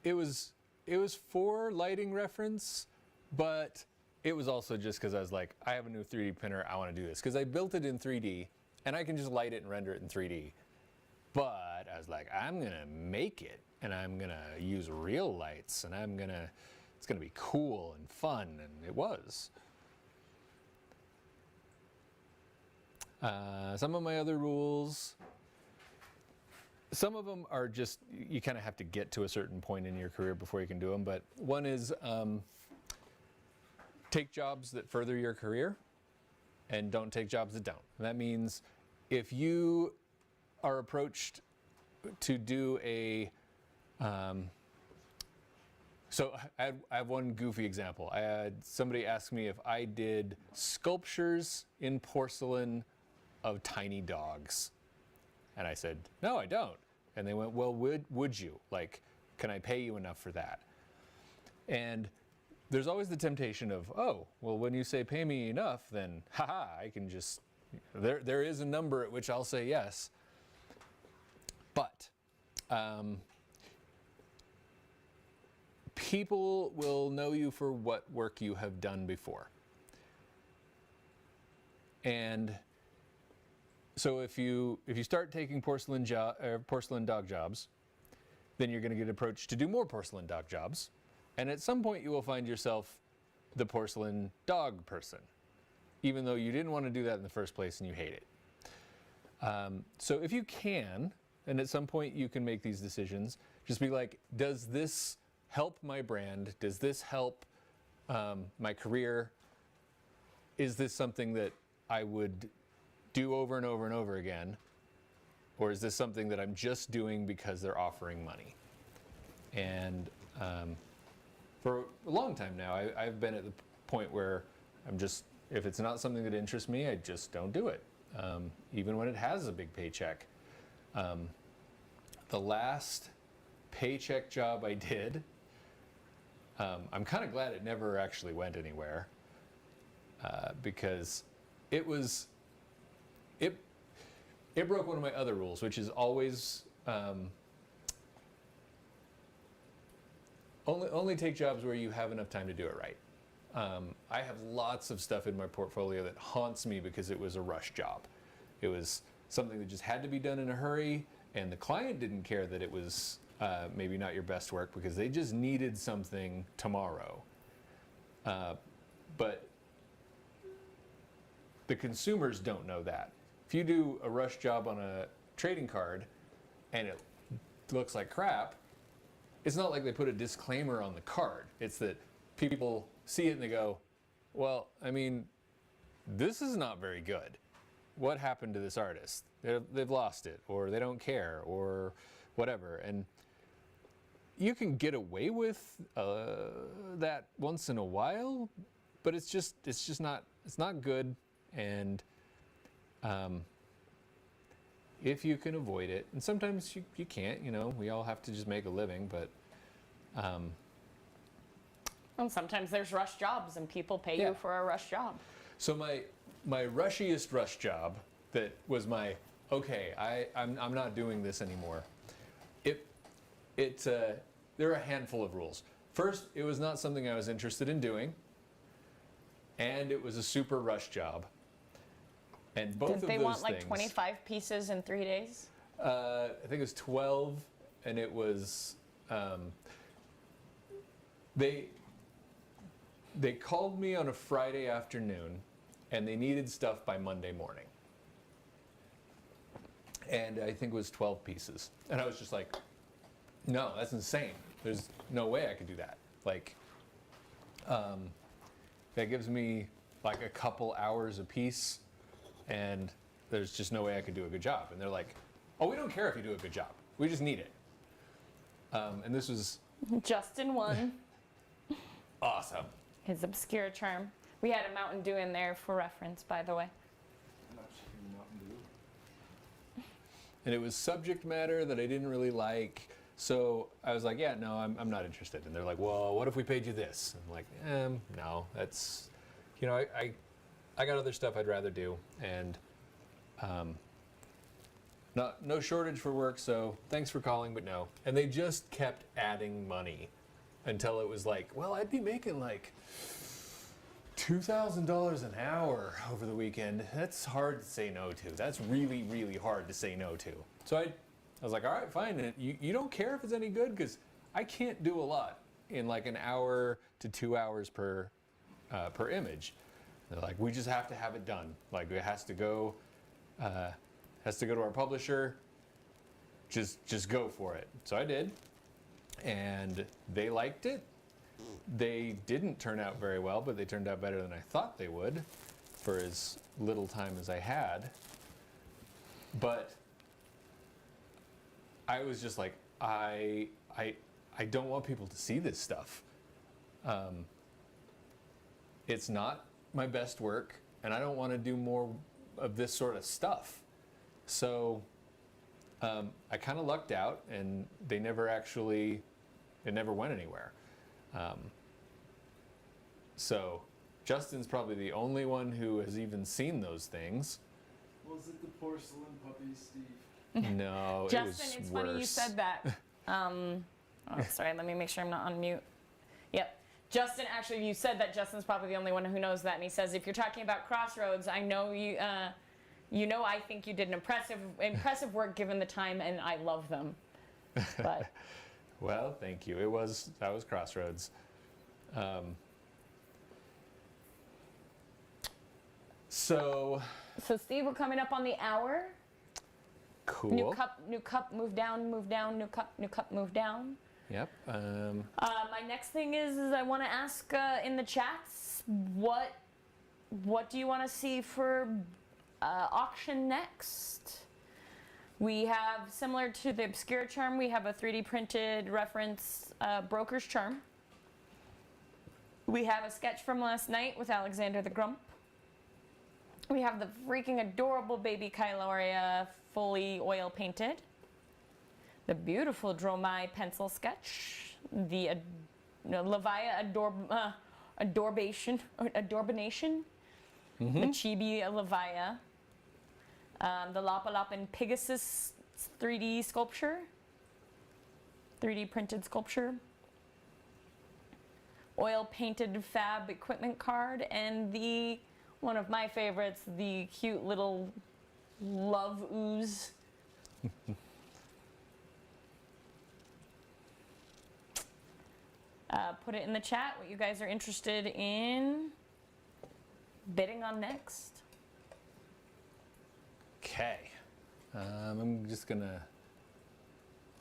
It was for lighting reference, but it was also just because I was like, I have a new 3D printer, I want to do this. Because I built it in 3D, and I can just light it and render it in 3D. But I was like, I'm going to make it, and I'm going to use real lights, and it's going to be cool and fun, and it was. Some of my other rules, some of them are just, you kind of have to get to a certain point in your career before you can do them, but one is take jobs that further your career and don't take jobs that don't. And that means if you are approached to do a, so I have one goofy example. I had somebody ask me if I did sculptures in porcelain of tiny dogs. And I said, no, I don't. And they went, well, would you? Like, can I pay you enough for that? And there's always the temptation of, oh, well, when you say pay me enough, then haha, I can just, there is a number at which I'll say yes. But people will know you for what work you have done before. And so if you start taking porcelain dog jobs, then you're going to get approached to do more porcelain dog jobs. And at some point you will find yourself the porcelain dog person, even though you didn't want to do that in the first place and you hate it. So if you can, and at some point you can make these decisions, just be like, does this help my brand? Does this help my career? Is this something that I would do over and over and over again? Or is this something that I'm just doing because they're offering money? And for a long time now, I've been at the point where I'm just, if it's not something that interests me, I just don't do it. Even when it has a big paycheck. The last paycheck job I did, I'm kind of glad it never actually went anywhere, because it broke one of my other rules, which is always only take jobs where you have enough time to do it right. I have lots of stuff in my portfolio that haunts me because it was a rush job. It was something that just had to be done in a hurry, and the client didn't care that it was maybe not your best work because they just needed something tomorrow. But the consumers don't know that. If you do a rush job on a trading card and it looks like crap, it's not like they put a disclaimer on the card. It's that people see it and they go, well, I mean, this is not very good. What happened to this artist? They've lost it, or they don't care, or whatever. And you can get away with that once in a while, but it's just not, it's not good. And if you can avoid it, and sometimes you can't, you know, we all have to just make a living, but and sometimes there's rush jobs and people pay Yeah. you for a rush job. so my rushiest rush job that was my, okay, I'm not doing this anymore. There are a handful of rules. First, it was not something I was interested in doing, and it was a super rush job. And both Did of they those want like things, 25 pieces in 3 days? I think it was 12, and it was they called me on a Friday afternoon, and they needed stuff by Monday morning. And I think it was 12 pieces. And I was just like, no, that's insane. There's no way I could do that. Like, that gives me like a couple hours a piece, and there's just no way I could do a good job. And they're like, oh, we don't care if you do a good job. We just need it. And this was Justin won awesome. his obscure charm. We had a Mountain Dew in there for reference, by the way. I'm not sure Mountain Dew. And it was subject matter that I didn't really like. So I was like, yeah, no, I'm not interested. And they're like, well, what if we paid you this? I'm like, no, that's, you know, I got other stuff I'd rather do. And no shortage for work, so thanks for calling, but no. And they just kept adding money until it was like, well, I'd be making like $2,000 an hour over the weekend. That's hard to say no to. That's really, really hard to say no to. So I was like, all right, fine. And you don't care if it's any good? Because I can't do a lot in like an hour to 2 hours per image. They're like, we just have to have it done. Like, it has to go to our publisher. Just go for it. So I did, and they liked it. They didn't turn out very well, but they turned out better than I thought they would for as little time as I had. But I was just like, I don't want people to see this stuff. It's not my best work, and I don't want to do more of this sort of stuff. So I kind of lucked out, and it never went anywhere. So Justin's probably the only one who has even seen those things. Was it the porcelain puppy, Steve? No, it was Justin, it's worse. funny you said that. Oh, sorry, let me make sure I'm not on mute. Yep. Justin, actually, you said that Justin's probably the only one who knows that. And he says, if you're talking about Crossroads, I know you, I think you did an impressive work given the time, and I love them. But Well, thank you. That was Crossroads. So Steve, we're coming up on the hour. cool. New cup, move down, new cup, move down. Yep. My next thing is I want to ask in the chats, what do you want to see for auction next? We have, similar to the Obscura charm, we have a 3D printed reference broker's charm. We have a sketch from last night with Alexander the Grump. We have the freaking adorable baby Kyloria fully oil painted. The beautiful Dromai pencil sketch. The Levia Adorbation. The Chibi Levia. The Lapalapin Pegasus 3D sculpture. 3D printed sculpture. Oil painted fab equipment card. And one of my favorites, the cute little love ooze. Put it in the chat what you guys are interested in bidding on next. Okay. I'm just gonna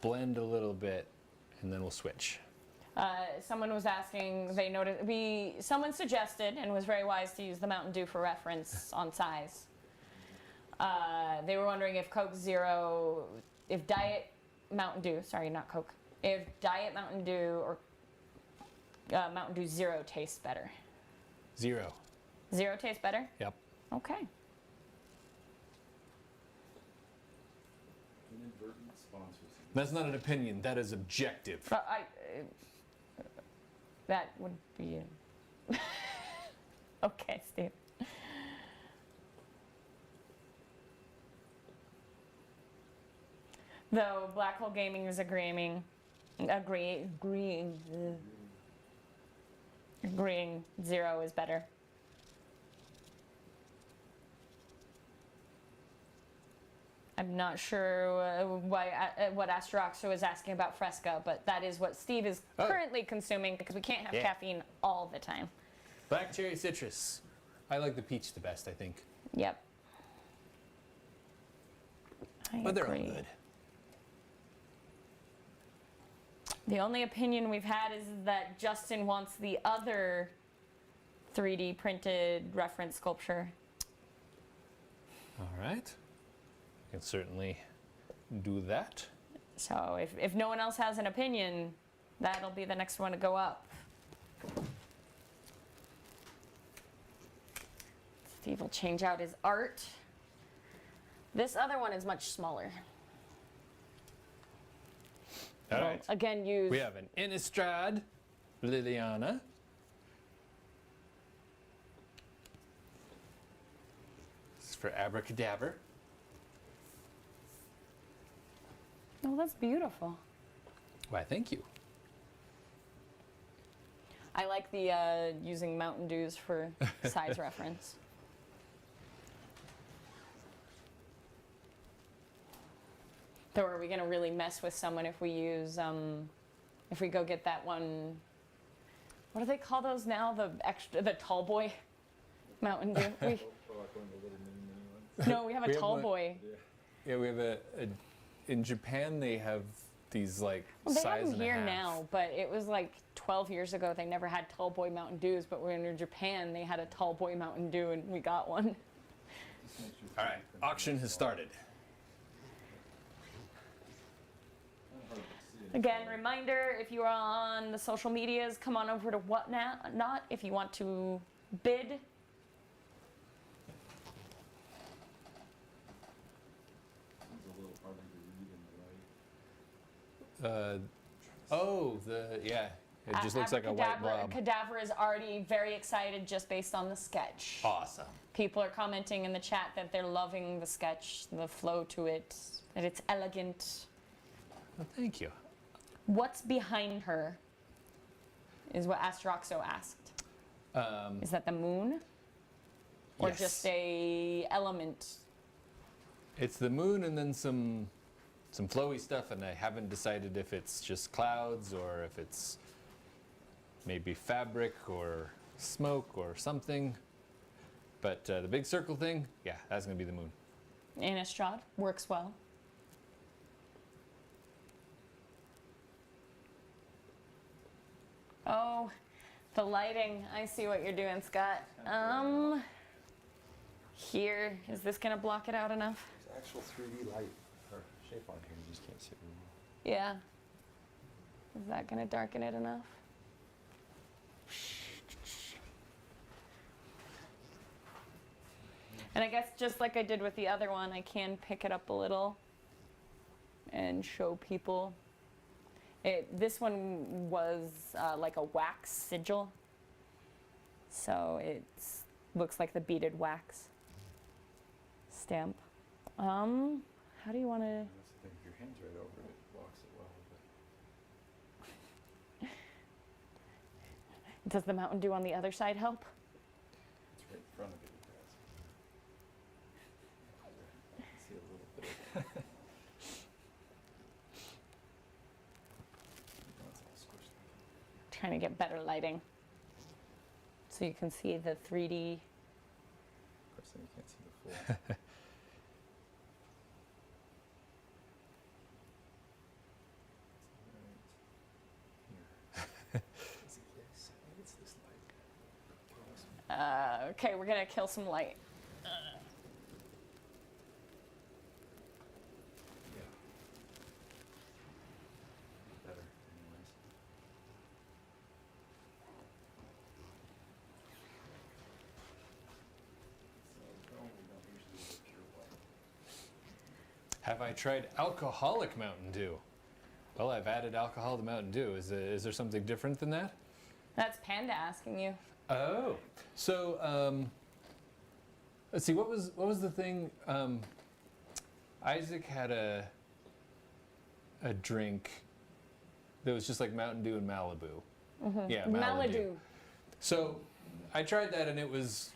blend a little bit, and then we'll switch. Someone was asking, someone suggested and was very wise to use the Mountain Dew for reference on size. They were wondering if if Diet Mountain Dew, sorry, not Coke, if Diet Mountain Dew or Mountain Dew Zero tastes better. Zero. Zero tastes better? Yep. Okay. Inadvertent sponsors. That's not an opinion. That is objective. But that would be okay, Steve. Though Black Hole Gaming is agreeing Zero is better. I'm not sure what Astroxo is asking about Fresca, but that is what Steve is currently consuming because we can't have caffeine all the time. Black cherry citrus. I like the peach the best, I think. Yep. But they're all good. The only opinion we've had is that Justin wants the other 3D printed reference sculpture. All right. I can certainly do that. So if no one else has an opinion, that'll be the next one to go up. Steve will change out his art. This other one is much smaller. All right. Again, We have an Innistrad Liliana. This is for Abracadabra. Oh, that's beautiful. Why, thank you. I like the using Mountain Dews for size reference. So are we gonna really mess with someone if we use, if we go get that one, what do they call those now? The tall boy Mountain Dew? No, we have a tall boy. Yeah, we have in Japan they have these like Well, they size have them and a here half. now, but it was like 12 years ago they never had tall boy Mountain Dews, but when we were in Japan they had a tall boy Mountain Dew and we got one. All right, auction has started. Again, reminder, if you are on the social medias, come on over to Whatnot if you want to bid. It's a little harder to read in the light. Yeah, It just looks like a white blob. Cadaver is already very excited just based on the sketch. Awesome. People are commenting in the chat that they're loving the sketch, the flow to it, that it's elegant. Well, thank you. What's behind her is what Astroxo asked. Is that the moon? Or Yes. just a element? It's the moon and then some flowy stuff, and I haven't decided if it's just clouds or if it's maybe fabric or smoke or something. But the big circle thing, yeah, that's gonna be the moon. Innistrad works well. Oh, the lighting. I see what you're doing, Scott. Here, is this gonna block it out enough? There's actual 3D light or shape on here, you just can't see it really well. Yeah. Is that gonna darken it enough? And I guess just like I did with the other one, I can pick it up a little and show people. This one was like a wax sigil. So it looks like the beaded wax stamp. How do you want to... That's the thing, if your hand's right over it, it blocks it well. But Does the Mountain Dew on the other side help? it's right in front of it, it does. I can see a little bit of it. Oh, it's all squished like Trying to get better lighting so you can see the 3D. Of course, then you can't see the full. It's this light. Okay, we're gonna kill some light. Yeah. Better, anyways. So, no, we don't usually do pure white. Have I tried alcoholic Mountain Dew? Well, I've added alcohol to Mountain Dew. Is there something different than that? That's Panda asking you. Oh, so let's see. What was the thing? Isaac had a drink that was just like Mountain Dew and Malibu. Mm-hmm. Yeah, Malibu. So I tried that and it was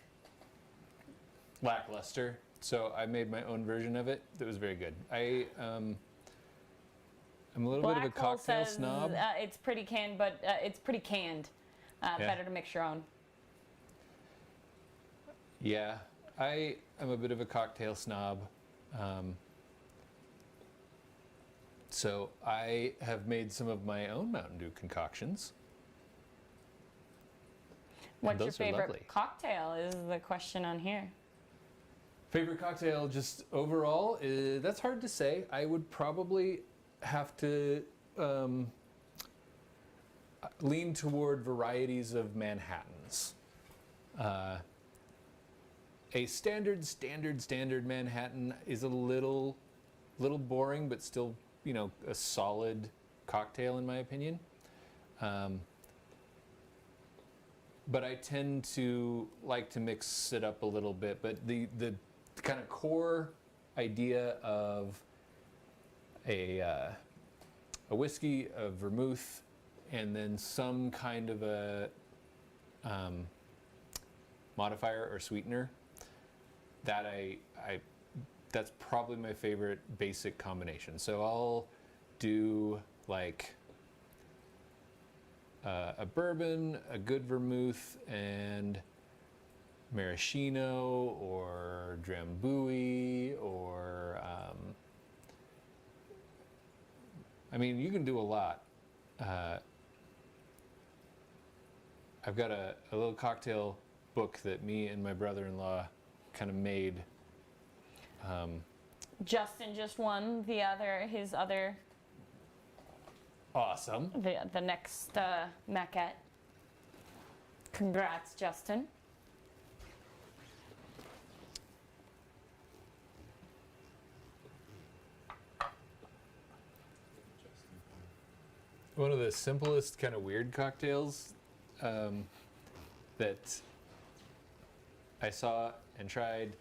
lackluster. So I made my own version of it. That was very good. I'm a little bit of a Black Hole cocktail says, snob. it's pretty canned, but it's pretty canned. Yeah. Better to mix your own. Yeah, I am a bit of a cocktail snob. So I have made some of my own Mountain Dew concoctions. What's your those are favorite lovely. cocktail is the question on here. Favorite cocktail just overall? That's hard to say. I would probably have to lean toward varieties of Manhattans. A standard Manhattan is a little boring, but still, a solid cocktail in my opinion. But I tend to like to mix it up a little bit. But the kind of core idea of a whiskey, a vermouth, and then some kind of a modifier or sweetener, that's probably my favorite basic combination. So I'll do like a bourbon, a good vermouth, and maraschino or drambuie or you can do a lot. I've got a little cocktail book that me and my brother-in-law kind of made. Justin just won his other Awesome. the next maquette. Congrats, Justin. one of the simplest kind of weird cocktails that I saw and tried.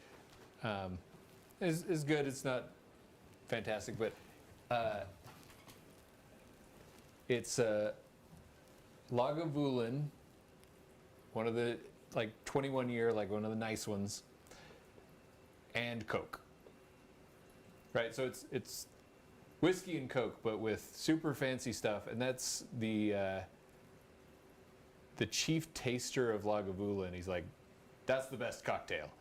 Is good. It's not fantastic, but it's Lagavulin, one of the like 21 year, like one of the nice ones, and Coke. Right, so it's whiskey and Coke, but with super fancy stuff, and that's the chief taster of Lagavulin. He's like, that's the best cocktail.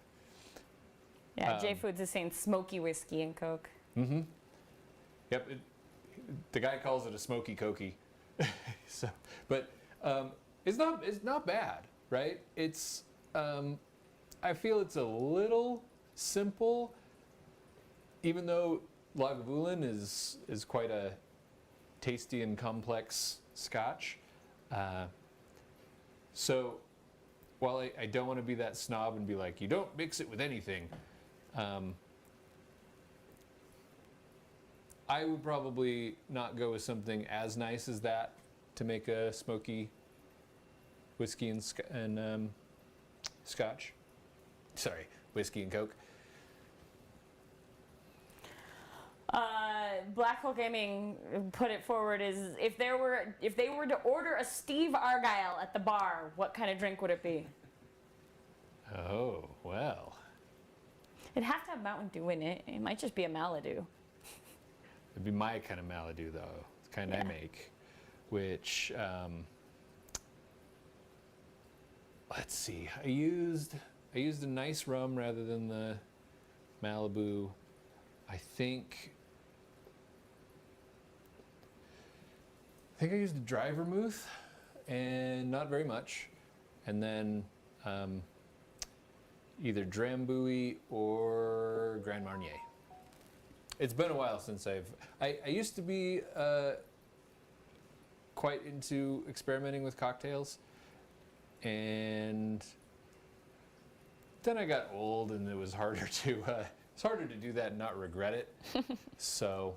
Yeah, J Foods is saying smoky whiskey and Coke. Mm-hmm. Yep. The guy calls it a smoky cokey. So, but it's not bad, right? It's I feel it's a little simple, even though Lagavulin is quite a tasty and complex Scotch. So while I don't want to be that snob and be like, you don't mix it with anything, I would probably not go with something as nice as that to make a smoky whiskey and Scotch. Sorry, whiskey and Coke. Black Hole Gaming put it forward as if they were to order a Steve Argyle at the bar, what kind of drink would it be? Oh, well. It'd have to have Mountain Dew in it. It might just be a Malibu. It'd be my kind of Malibu, though. It's the kind I make, which, let's see. I used a nice rum rather than the Malibu. I think I used a dry vermouth, and not very much, and then either Drambuie or Grand Marnier. It's been a while since I used to be quite into experimenting with cocktails, and then I got old, and it was harder to do that and not regret it. So.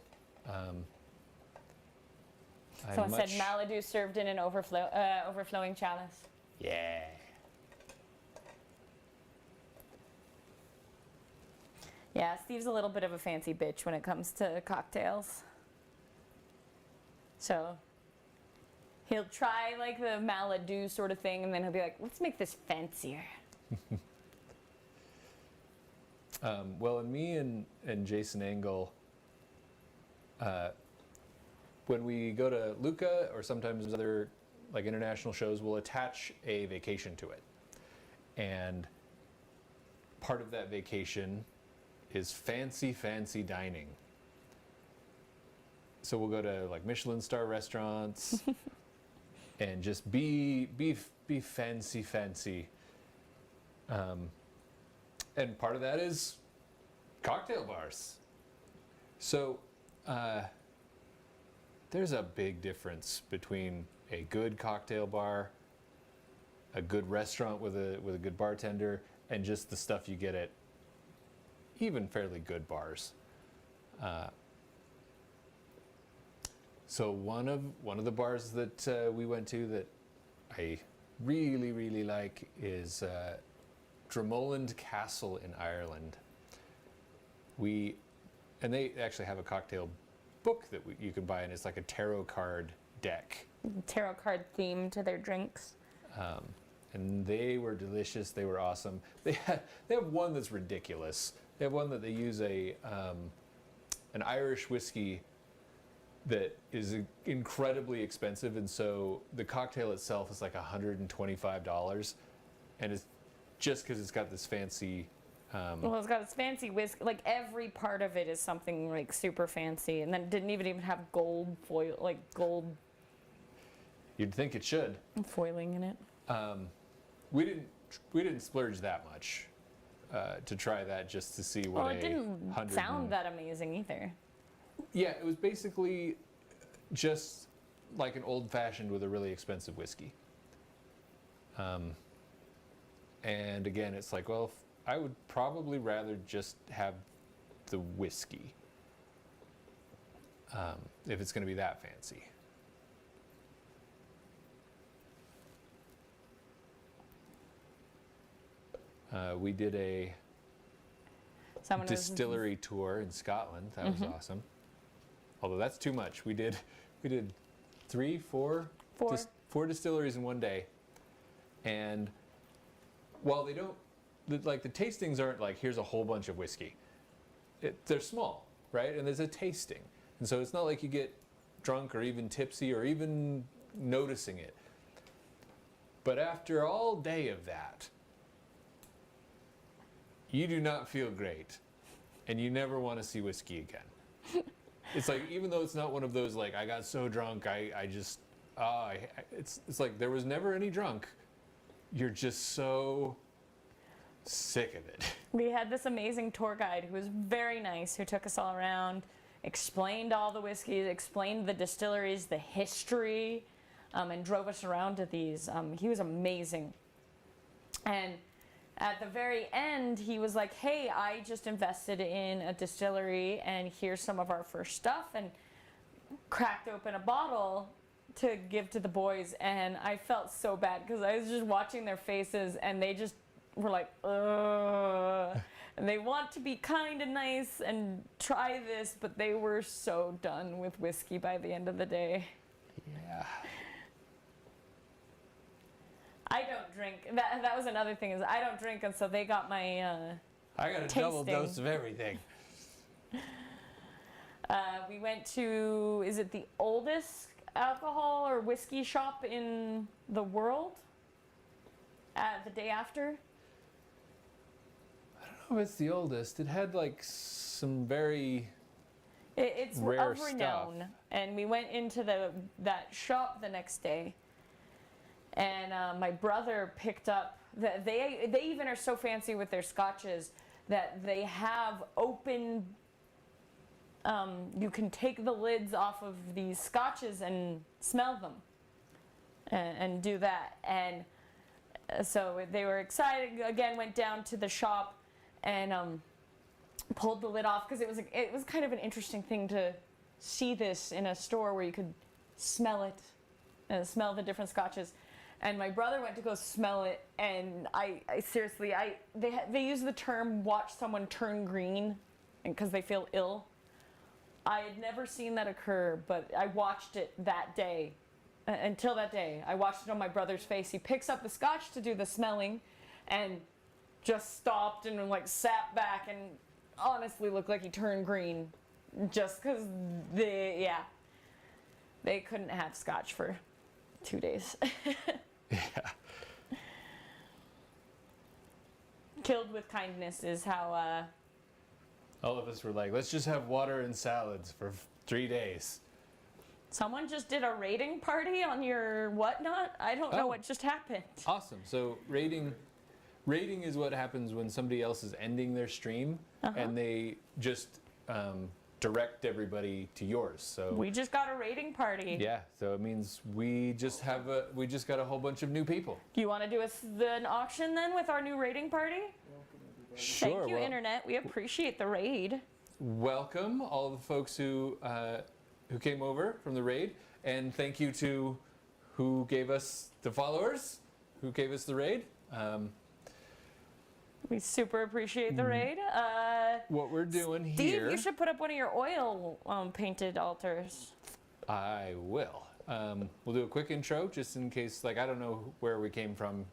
Someone said Malibu served in an overflowing chalice. Yeah. Yeah, Steve's a little bit of a fancy bitch when it comes to cocktails. So he'll try like the Malibu sort of thing, and then he'll be like, let's make this fancier. Well, and me and Jason Engel, when we go to Lucca or sometimes other like international shows, we'll attach a vacation to it. And part of that vacation is fancy dining. So we'll go to like Michelin star restaurants and just be fancy. And part of that is cocktail bars. So there's a big difference between a good cocktail bar, a good restaurant with a good bartender, and just the stuff you get at even fairly good bars. So one of the bars that we went to that I really like is Dromoland Castle in Ireland. And they actually have a cocktail book that you can buy, and it's like a tarot card deck. Tarot card theme to their drinks. And they were delicious. They were awesome. They have one that's ridiculous. They have one that they use an Irish whiskey that is incredibly expensive, and so the cocktail itself is like $125, and it's just because it's got this fancy. Well, it's got this fancy whiskey. Like every part of it is something like super fancy, and then it didn't even have gold foil, like gold. You'd think it should. Foiling in it. We didn't splurge that much to try that just to see what. Well, it didn't sound that amazing either. Yeah, it was basically just like an old fashioned with a really expensive whiskey. And again, it's like, well, I would probably rather just have the whiskey if it's going to be that fancy. We did a Someone was- distillery tour in Scotland. That was awesome. Although that's too much. We did 4 distilleries in one day. And while they don't, the tastings aren't like, here's a whole bunch of whiskey. They're small, right? And there's a tasting. And so it's not like you get drunk or even tipsy or even noticing it. But after all day of that, you do not feel great. And you never want to see whiskey again. It's like, even though it's not one of those, like, I got so drunk, it's like there was never any drunk. You're just so sick of it. We had this amazing tour guide who was very nice, who took us all around, explained all the whiskeys, explained the distilleries, the history, and drove us around to these. He was amazing. And at the very end, he was like, hey, I just invested in a distillery, and here's some of our first stuff, and cracked open a bottle to give to the boys. And I felt so bad because I was just watching their faces, and they just were like, ugh. And they want to be kind of nice and try this, but they were so done with whiskey by the end of the day. Yeah. I don't drink. That was another thing, is I don't drink, and so they got my I got a double dose of everything. we went to, is it the oldest alcohol or whiskey shop in the world? The day after? I don't know if it's the oldest. It had like some very It's rare of renown. stuff. And we went into that shop the next day. And my brother picked up, they even are so fancy with their scotches that they have open, you can take the lids off of these scotches and smell them and do that. And so they were excited, again, went down to the shop and pulled the lid off, because it was kind of an interesting thing to see this in a store where you could smell it, smell the different scotches. And my brother went to go smell it, and I seriously, they use the term watch someone turn green because they feel ill. I had never seen that occur, but I watched it that day. Until that day, I watched it on my brother's face. He picks up the scotch to do the smelling and just stopped and like sat back and honestly looked like he turned green, just because they couldn't have scotch for 2 days. Yeah. Killed with kindness is how All of us were like, let's just have water and salads for 3 days. someone just did a rating party on your whatnot. I don't know Oh. what just happened. Awesome. So rating is what happens when somebody else is ending their stream and they just direct everybody to yours. So We just got a rating party. yeah, so it means we just got a whole bunch of new people. Do you want to do an auction then with our new rating party? Sure. Thank you, well, Internet. We appreciate the raid. welcome all the folks who came over from the raid, and thank you to who gave us the followers, who gave us the raid. We super appreciate the raid. What we're doing Steve, here, you should put up one of your oil painted altars. I will. We'll do a quick intro just in case, like, I don't know where we came from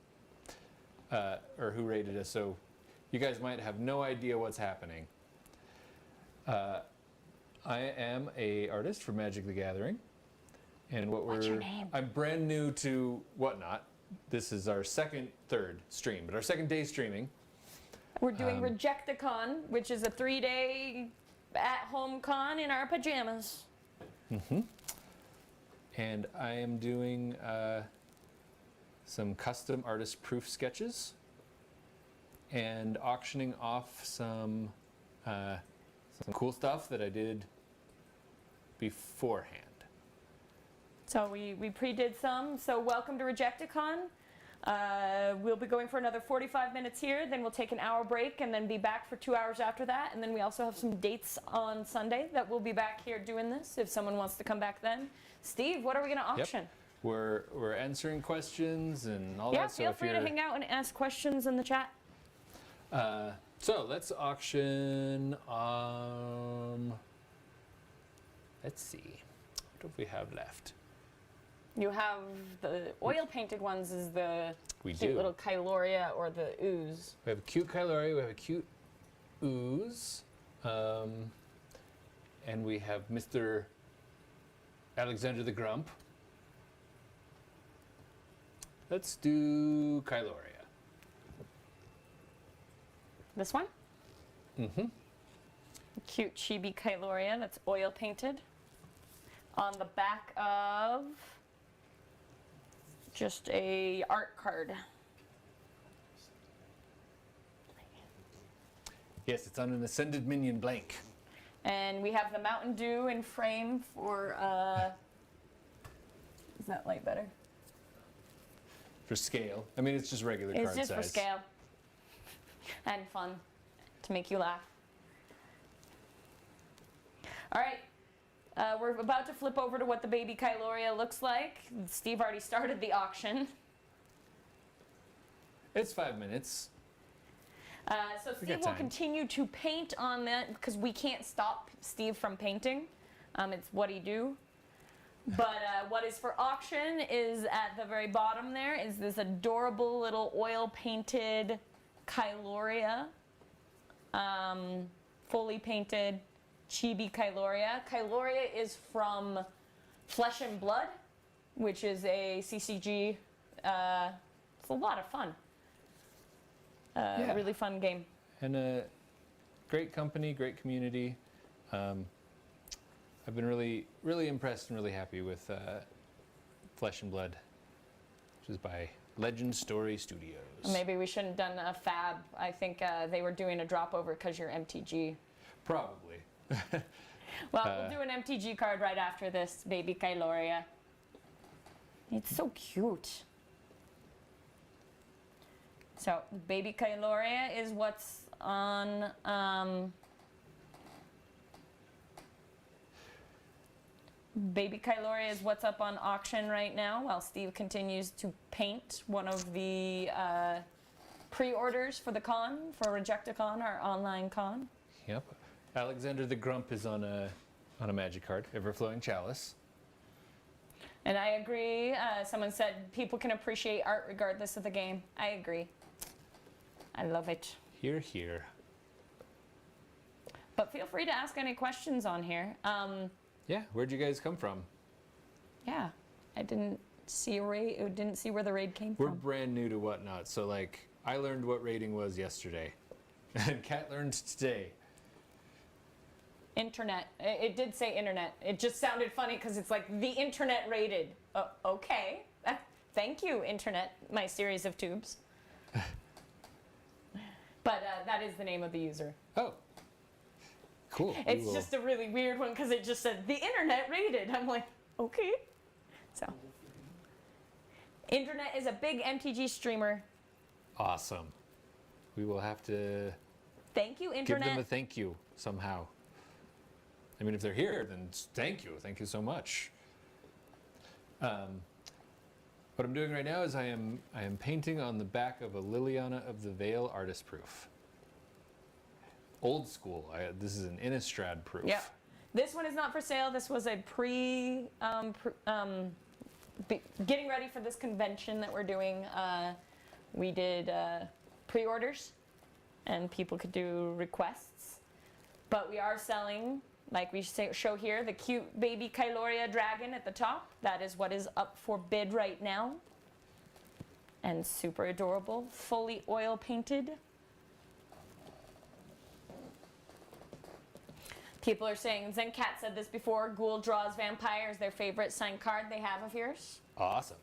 or who raided us, so you guys might have no idea what's happening. I am a artist for Magic the Gathering, and What's your name? I'm brand new to Whatnot. This is our third stream, but our second day streaming. We're doing RejectoCon, which is a 3-day at-home con in our pajamas. And I am doing some custom artist proof sketches and auctioning off some cool stuff that I did beforehand. So we pre-did some. So welcome to RejectoCon. We'll be going for another 45 minutes here, then we'll take an hour break and then be back for 2 hours after that. And then we also have some dates on Sunday that we'll be back here doing this if someone wants to come back then. Steve, what are we going to auction? We're answering questions and all Yeah, that. So feel if free to you're- hang out and ask questions in the chat. So let's auction. Let's see. What do we have left? You have the oil painted ones is the We cute do. little Kyloria or the ooze. We have a cute Kyloria. We have a cute ooze. And we have Mr. Alexander the Grump. Let's do Kyloria. This one? Mm-hmm. Cute chibi Kyloria that's oil painted. On the back of just a art card. Yes, it's on an Ascended Minion blank. And we have the Mountain Dew in frame for, is that light better? For scale. I mean, it's just regular It's card just size. for scale. And fun to make you laugh. All right. We're about to flip over to what the baby Kyloria looks like. Steve already started the auction. It's 5 minutes. So We Steve got will time. continue to paint on that because we can't stop Steve from painting. It's what he do. But what is for auction is at the very bottom there is this adorable little oil painted Kyloria. Fully painted chibi Kyloria. Kyloria is from Flesh and Blood, which is a CCG. It's a lot of fun. Yeah. Really fun game. And a great company, great community. I've been really, really impressed and really happy with Flesh and Blood, which is by Legend Story Studios. Maybe we shouldn't have done a fab. I think they were doing a drop over because you're MTG. Probably. Well, we'll do an MTG card right after this, baby Kyloria. It's so cute. So, baby Kyloria is what's on. Baby Kyloria is what's up on auction right now while Steve continues to paint one of the pre-orders for the con, for RejectoCon, our online con. Yep. Alexander the Grump is on a magic card, Everflowing Chalice. And I agree. Someone said people can appreciate art regardless of the game. I agree. I love it. Here, here. But feel free to ask any questions on here. Yeah, where'd you guys come from? Yeah, I didn't see a raid. Didn't see where the raid came We're from. brand new to Whatnot, so like I learned what raiding was yesterday, and Kat learned today. Internet. It did say internet. It just sounded funny because it's like the internet raided. Okay. Thank you, internet. My series of tubes. But that is the name of the user. Oh, cool. We It's will- just a really weird one because it just said the internet raided. I'm like, okay. So, internet is a big MTG streamer. awesome. We will have to Thank you, give internet. them a thank you somehow. I mean, if they're here, then thank you. Thank you so much. What I'm doing right now is I am painting on the back of a Liliana of the Veil artist proof. Old school. This is an Innistrad proof. Yep. This one is not for sale. This was a getting ready for this convention that we're doing. We did pre-orders, and people could do requests. But we are selling, like we show here, the cute baby Kyloria dragon at the top. That is what is up for bid right now. And super adorable, fully oil painted. People are saying, Zencat said this before, Ghoul Draws Vampire is their favorite signed card they have of yours. Awesome.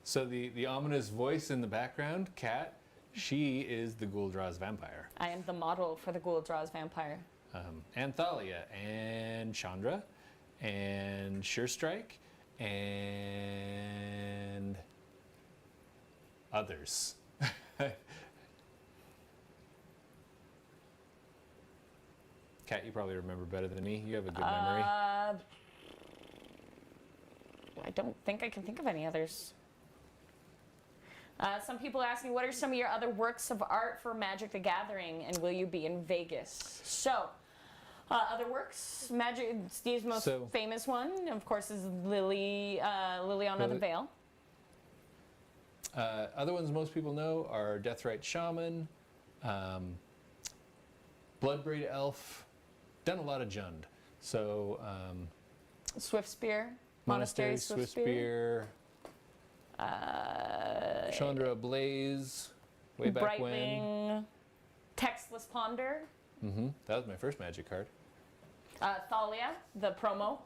So the ominous voice in the background, Kat, she is the Ghoul Draws Vampire. I am the model for the Ghoul Draws Vampire. And Thalia, and Chandra, and Surestrike, and others. Kat, you probably remember better than me. You have a good memory. I don't think I can think of any others. Some people are asking, what are some of your other works of art for Magic the Gathering, and will you be in Vegas? So, other works, Magic, Steve's most famous one, of course, is Liliana the Veil. Other ones most people know are Deathrite Shaman, Bloodbraid Elf, done a lot of Jund. So, Swiftspear, Monastery Swiftspear, Chandra Blaze, way back when. Brightwing, Textless Ponder, That was my first Magic card. Thalia, the promo.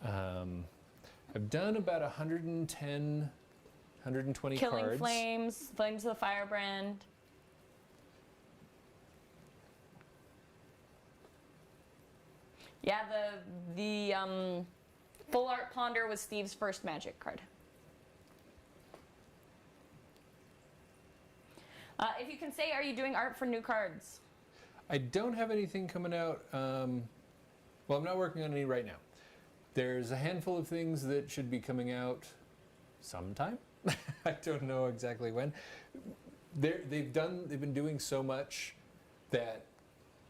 I've done about 110, 120 Killing cards. Flames, Flames of the Firebrand. Yeah, the Full Art Ponder was Steve's first Magic card. If you can say, are you doing art for new cards? I don't have anything coming out. Well, I'm not working on any right now. There's a handful of things that should be coming out sometime. I don't know exactly when. They've been doing so much that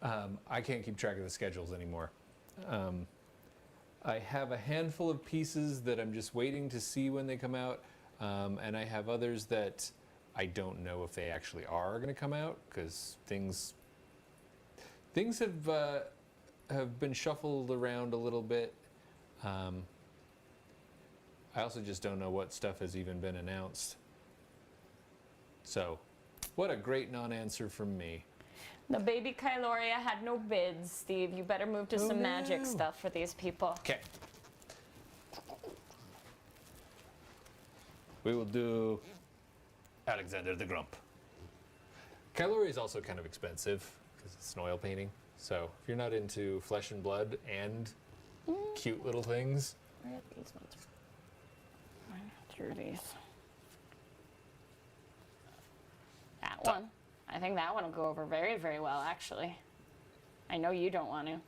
I can't keep track of the schedules anymore. I have a handful of pieces that I'm just waiting to see when they come out, and I have others that I don't know if they actually are going to come out, because things have been shuffled around a little bit. I also just don't know what stuff has even been announced. So, what a great non-answer from me. The baby Kyloria had no bids, Steve. You better move to some Magic stuff for these people. Okay. We will do Alexander the Grump. Kyloria is also kind of expensive because it's an oil painting. So if you're not into flesh and blood and cute little things. Where are these ones? Through these. That one. I think that one will go over very, very well, actually. I know you don't want to.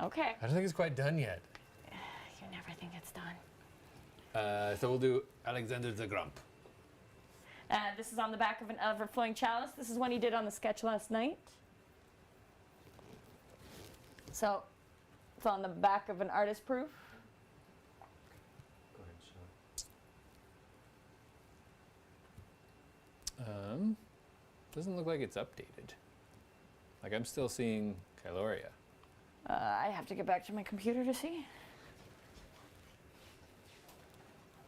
Okay. I don't think it's quite done yet. You never think it's done. So we'll do Alexander the Grump. This is on the back of an Overflowing Chalice. This is one he did on the sketch last night. So it's on the back of an artist proof. Go ahead, Sean. Doesn't look like it's updated. Like I'm still seeing Kyloria. I have to get back to my computer to see.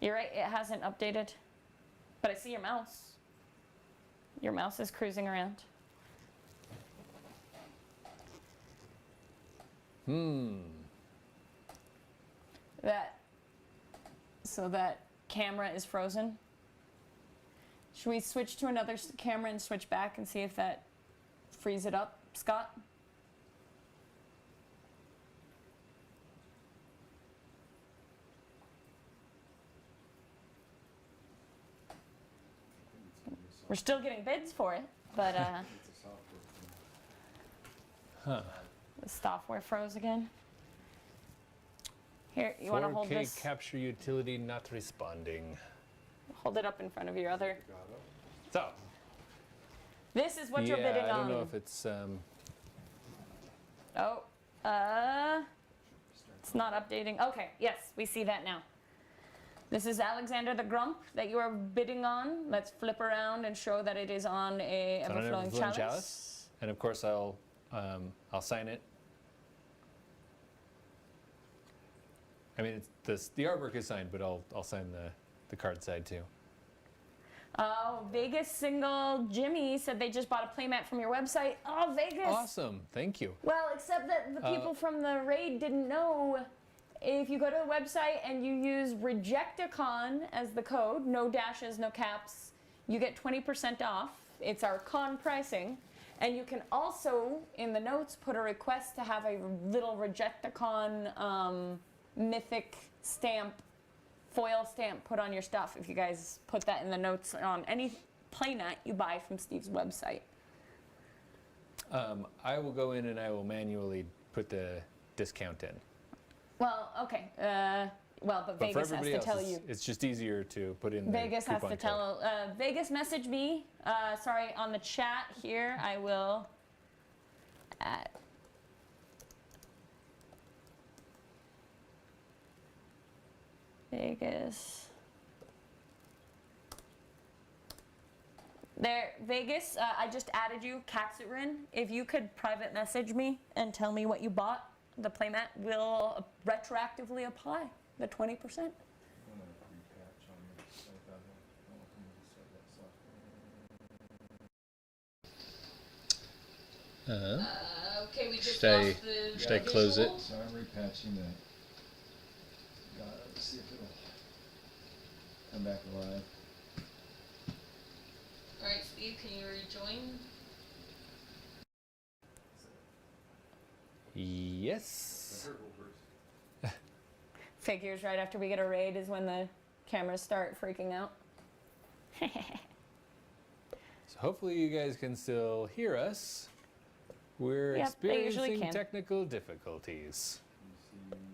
You're right, it hasn't updated. But I see your mouse. Your mouse is cruising around. So that camera is frozen. Should we switch to another camera and switch back and see if that frees it up, Scott? We're still getting bids for it, but It's a software thing. the software froze again. Here, you want to hold 4K this? capture utility not responding. Hold it up in front of your other. Got it? So, This is what you're bidding on. I don't know if it's It's not updating. Okay, yes, we see that now. This is Alexander the Grump that you are bidding on. Let's flip around and show that it is on a on an Everflowing Overflowing Chalice. And of course I'll sign it. I mean, the artwork is signed, but I'll sign the card side too. Oh, Vegas single Jimmy said they just bought a playmat from your website. Oh, Vegas. Awesome, thank you. Well, except that the people from the raid didn't know. If you go to the website and you use RejectoCon as the code, no dashes, no caps, you get 20% off. It's our con pricing. And you can also, in the notes, put a request to have a little RejectoCon mythic stamp, foil stamp put on your stuff. If you guys put that in the notes on any playmat you buy from Steve's website. I will go in and I will manually put the discount in. Well, okay. Well, but But for Vegas has everybody to else, tell it's, you. it's just easier to put in the Vegas has coupon to code. tell. Vegas, message me. Sorry, on the chat here, I will. Vegas. There, Vegas, I just added you, Kaxarin. If you could private message me and tell me what you bought, the playmat will retroactively apply the 20%. I'm gonna repatch on your site that way. I don't know if I'm gonna set that software. Okay, we just Should I- lost the should I close it? visual. So I'm repatching that. Let's see if it'll come back alive. All right, Steve, can you rejoin? Yes. Figures right after we get a raid is when the cameras start freaking out. So hopefully you guys can still hear us. We're Yep, they usually experiencing can. technical difficulties. Let me see.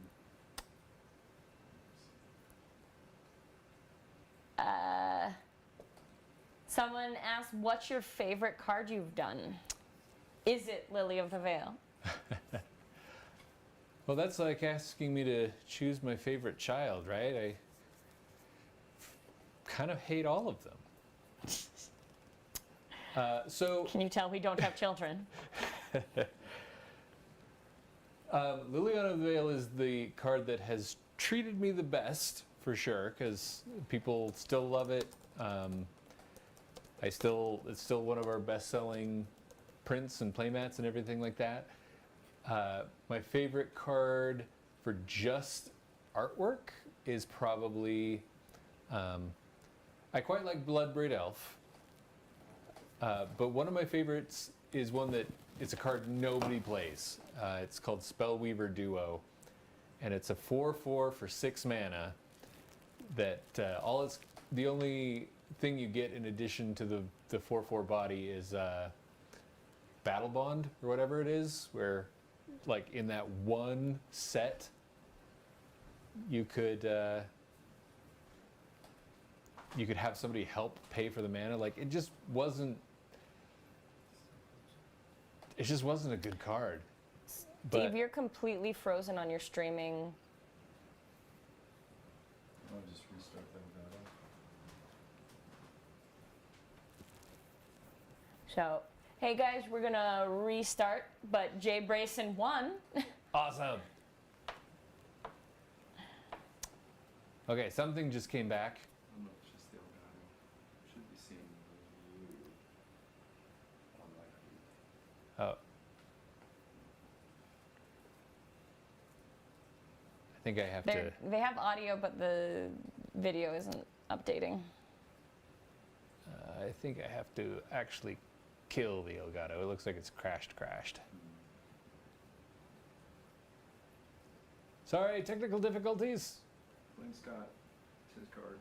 Someone asked, what's your favorite card you've done? Is it Lily of the Veil? Well, that's like asking me to choose my favorite child, right? I kind of hate all of them. So Can you tell we don't have children? Liliana of the Veil is the card that has treated me the best, for sure, because people still love it. It's still one of our best-selling prints and playmats and everything like that. My favorite card for just artwork is probably, I quite like Bloodbraid Elf, but one of my favorites is one that it's a card nobody plays. It's called Spellweaver Duo, and it's a 4/4 for 6 mana. That the only thing you get in addition to the 4/4 body is Battle Bond or whatever it is, where like in that one set you could have somebody help pay for the mana. Like it just wasn't a good card. But Steve, you're completely frozen on your streaming. I'll just restart that data. So, hey guys, we're gonna restart, but Jay Brayson won. awesome. Okay, something just came back. Oh no, it's just the Elgato. Should be seeing you on my feed. Oh. I think I have to. They have audio, but the video isn't updating. I think I have to actually kill the Elgato. It looks like it's crashed. Sorry, technical difficulties. Blame Scott. It's his card.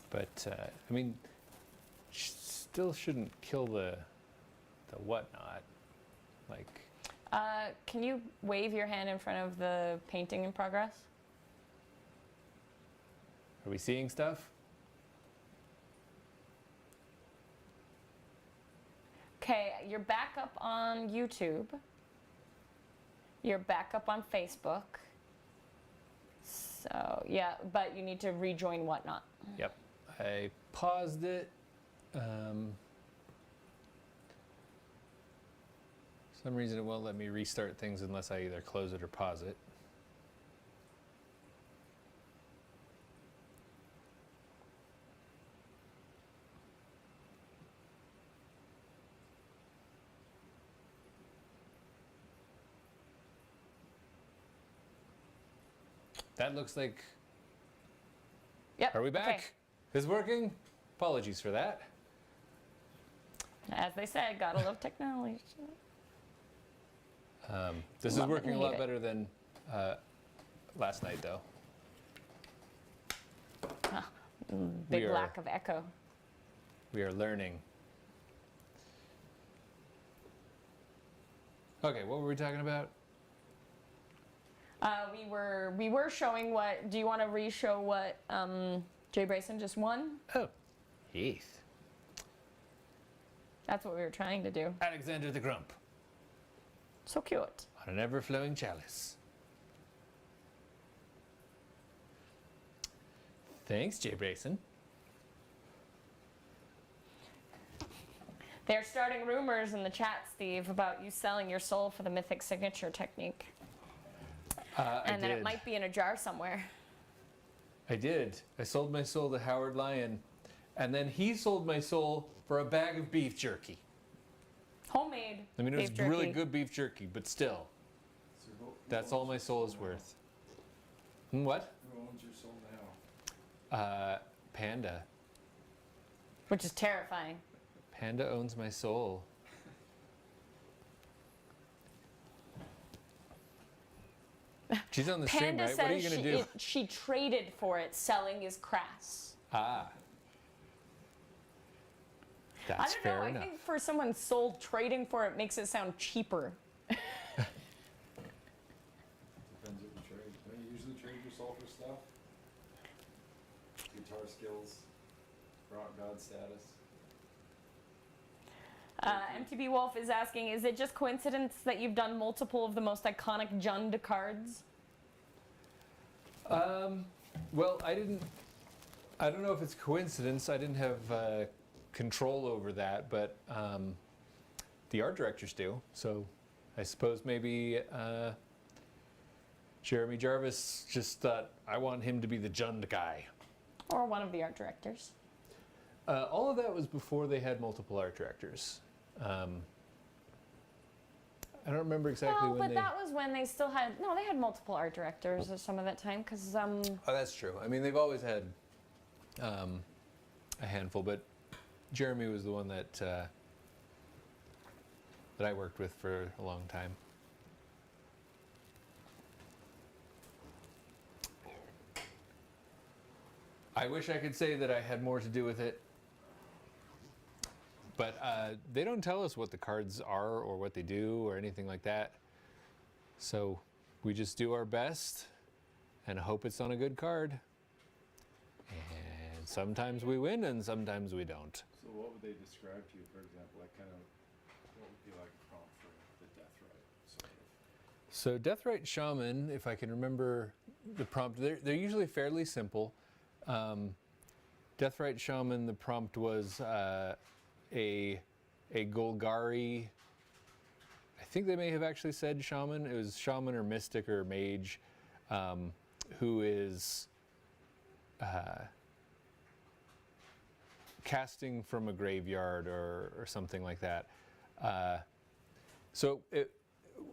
But I mean, still shouldn't kill the whatnot. Like, Can you wave your hand in front of the painting in progress? are we seeing stuff? Okay, you're back up on YouTube. You're back up on Facebook. So, yeah, but you need to rejoin Whatnot. Yep. I paused it. For some reason it won't let me restart things unless I either close it or pause it. That looks like. Yep. Are we back? Okay. Is it working? Apologies for that. As they said, gotta love technology. This is Love it working and a lot hate it. better than last night, though. big We are- lack of echo. We are learning. Okay, what were we talking about? We were showing what. Do you want to re-show what Jay Bryson just won? Oh, Heath. That's what we were trying to do. Alexander the Grump So cute. on an ever-flowing chalice. Thanks, Jay Brayson. They're starting rumors in the chat, Steve, about you selling your soul for the mythic signature technique. And then it might be in a jar somewhere. I did. I sold my soul to Howard Lyon, and then he sold my soul for a bag of beef jerky. Homemade. I mean, it was beef jerky. really good beef jerky, but still, So that's all my soul is worth. What? Who owns your soul now? Panda. Which is terrifying. Panda owns my soul. She's on the stream, Panda right? What are you says going to do? she traded for it. Selling is crass. Ah. That's I don't fair know. enough. I think for someone sold, trading for it makes it sound cheaper. Depends what you trade. Don't you usually trade your soul for stuff? Guitar skills, rock god status. MTB Wolf is asking, is it just coincidence that you've done multiple of the most iconic Jund cards? Well, I don't know if it's coincidence. I didn't have control over that, but the art directors do. So I suppose maybe Jeremy Jarvis just thought, I want him to be the Jund guy. Or one of the art directors. All of that was before they had multiple art directors. I don't remember exactly Well, when but that was when they still had, no, they had multiple art directors at some of that time, because, Oh, that's true. I mean, they've always had a handful, but Jeremy was the one that that I worked with for a long time. I wish I could say that I had more to do with it, but they don't tell us what the cards are or what they do or anything like that. So we just do our best and hope it's on a good card. And sometimes we win and sometimes we don't. So what would they describe to you, for example? Like kind of, what would be like a prompt for the Death Rite, sort of? So Deathrite Shaman, if I can remember the prompt, they're usually fairly simple. Deathrite Shaman, the prompt was a Golgari. I think they may have actually said shaman. It was shaman or mystic or mage, who is casting from a graveyard or something like that. So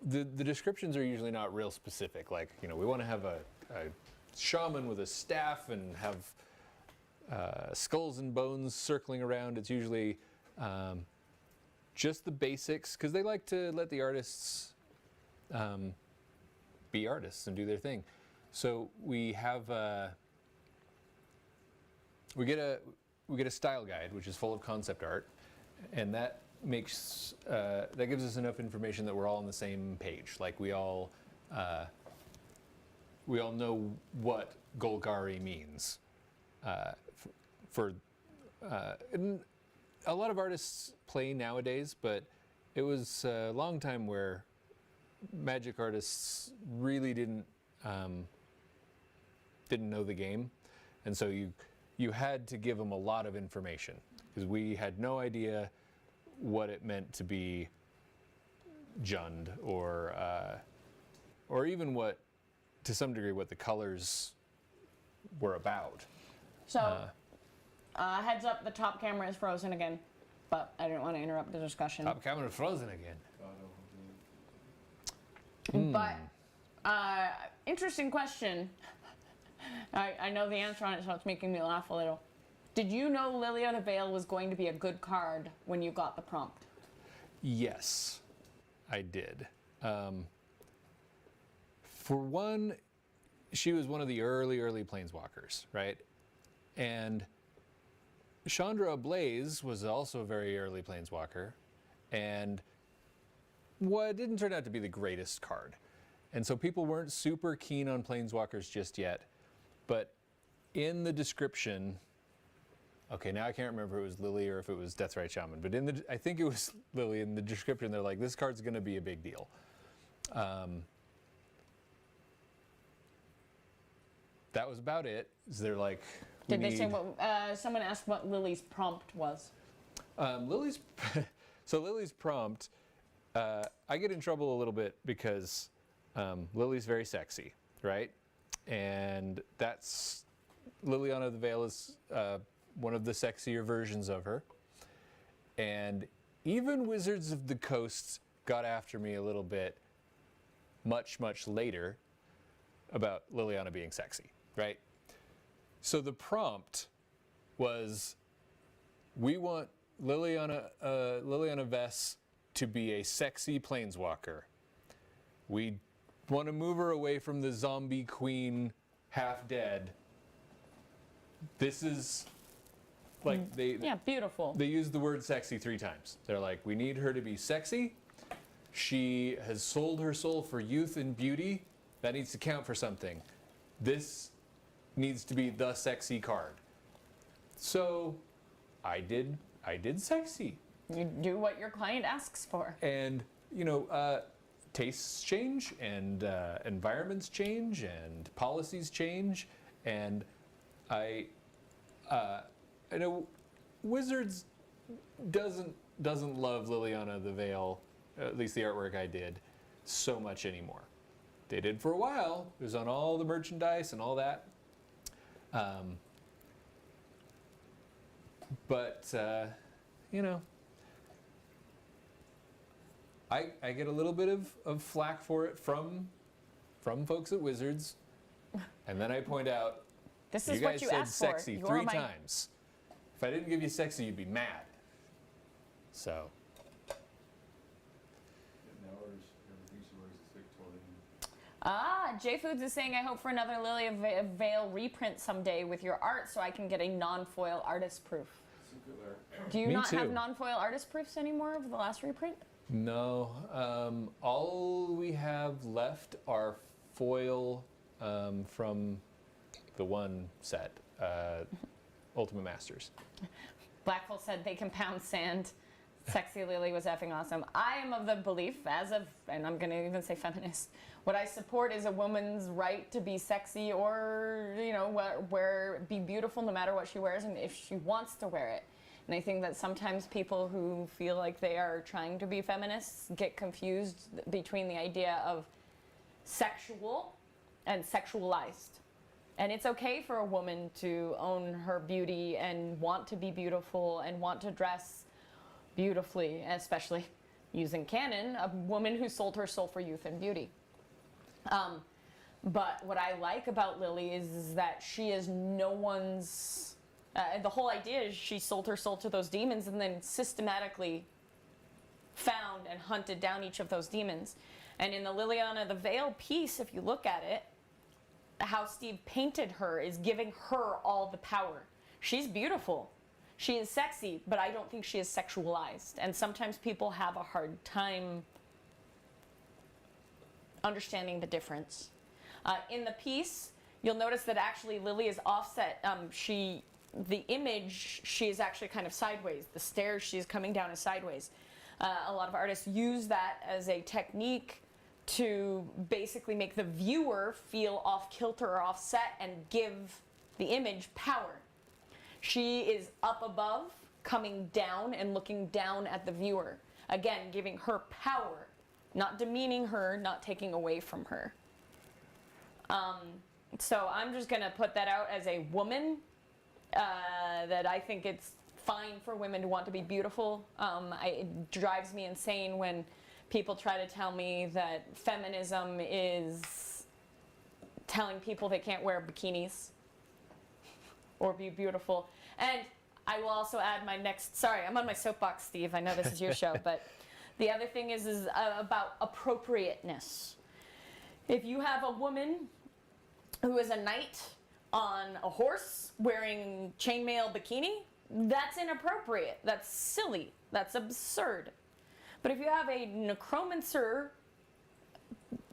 the descriptions are usually not real specific. Like, you know, we want to have a shaman with a staff and have skulls and bones circling around. It's usually just the basics, because they like to let the artists be artists and do their thing. So we have we get a style guide, which is full of concept art, and that makes that gives us enough information that we're all on the same page. Like we all know what Golgari means. And a lot of artists play nowadays, but it was a long time where Magic artists really didn't know the game, and so you had to give them a lot of information, because we had no idea what it meant to be Jund, or even what, to some degree, what the colors were about. So, heads up, the top camera is frozen again, but I didn't want to interrupt the discussion. Top camera frozen again. But, interesting question. I know the answer on it, so it's making me laugh a little. Did you know Lilia the Veil was going to be a good card when you got the prompt? Yes, I did. For one, she was one of the early Planeswalkers, right? And Chandra Ablaze was also a very early Planeswalker, and what didn't turn out to be the greatest card. And so people weren't super keen on Planeswalkers just yet. But in the description, okay, now I can't remember if it was Lily or if it was Deathrite Shaman, but I think it was Lily. In the description, they're like, this card's going to be a big deal. That was about it. They're like, Did they say what? Someone asked what Lily's prompt was. Lily's prompt. I get in trouble a little bit because Lily's very sexy, right? And that's Liliana the Veil is one of the sexier versions of her. And even Wizards of the Coast got after me a little bit much, much later about Liliana being sexy, right? So the prompt was, we want Liliana Vess to be a sexy planeswalker. We want to move her away from the zombie queen half dead. This is like Yeah, beautiful. They use the word sexy 3 times. They're like, we need her to be sexy. She has sold her soul for youth and beauty. That needs to count for something. This needs to be the sexy card. So I did sexy. You do what your client asks for. And, tastes change, and environments change, and policies change. And I know Wizards doesn't love Liliana the Veil, at least the artwork I did, so much anymore. They did for a while. It was on all the merchandise and all that. But I get a little bit of flack for it from folks at Wizards, and then I point out, This you is guys what you said asked for. sexy You're 3 my- times. If I didn't give you sexy, you'd be mad. So. Now everything she wears is Victorian. J Foods is saying, I hope for another Lily Veil reprint someday with your art so I can get a non-foil artist proof. Singular. Do you Me not have too. non-foil artist proofs anymore of the last reprint? No, all we have left are foil from the one set, Ultimate Masters. Blackhole said they can pound sand. Sexy Lily was effing awesome. I am of the belief, and I'm going to even say feminist, what I support is a woman's right to be sexy or, be beautiful no matter what she wears and if she wants to wear it. And I think that sometimes people who feel like they are trying to be feminists get confused between the idea of sexual and sexualized. And it's okay for a woman to own her beauty and want to be beautiful and want to dress beautifully, especially using canon, a woman who sold her soul for youth and beauty. But what I like about Lily is that she is no one's... the whole idea is she sold her soul to those demons and then systematically found and hunted down each of those demons. And in the Liliana the Veil piece, if you look at it, how Steve painted her is giving her all the power. She's beautiful. She is sexy, but I don't think she is sexualized. And sometimes people have a hard time understanding the difference. In the piece, you'll notice that actually Lily is offset. The image, she is actually kind of sideways. The stairs she's coming down is sideways. A lot of artists use that as a technique to basically make the viewer feel off kilter or offset and give the image power. She is up above, coming down and looking down at the viewer. Again, giving her power, not demeaning her, not taking away from her. So I'm just gonna put that out as a woman, that I think it's fine for women to want to be beautiful. It drives me insane when people try to tell me that feminism is telling people they can't wear bikinis or be beautiful. And I will also add my next, sorry, I'm on my soapbox, Steve. I know this is your show, but the other thing is about appropriateness. If you have a woman who is a knight on a horse wearing chainmail bikini, that's inappropriate. That's silly. That's absurd. But if you have a necromancer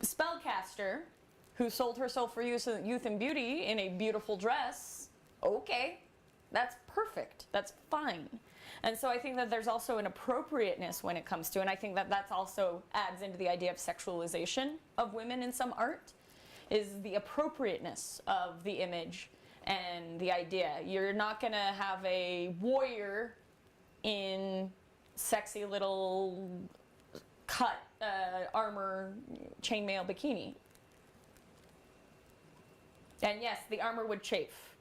spellcaster who sold her soul for youth and beauty in a beautiful dress, okay, that's perfect. That's fine. And so I think that there's also an appropriateness when it comes to, and I think that that's also adds into the idea of sexualization of women in some art, is the appropriateness of the image and the idea. You're not going to have a warrior in sexy little cut armor chainmail bikini. And yes, the armor would chafe,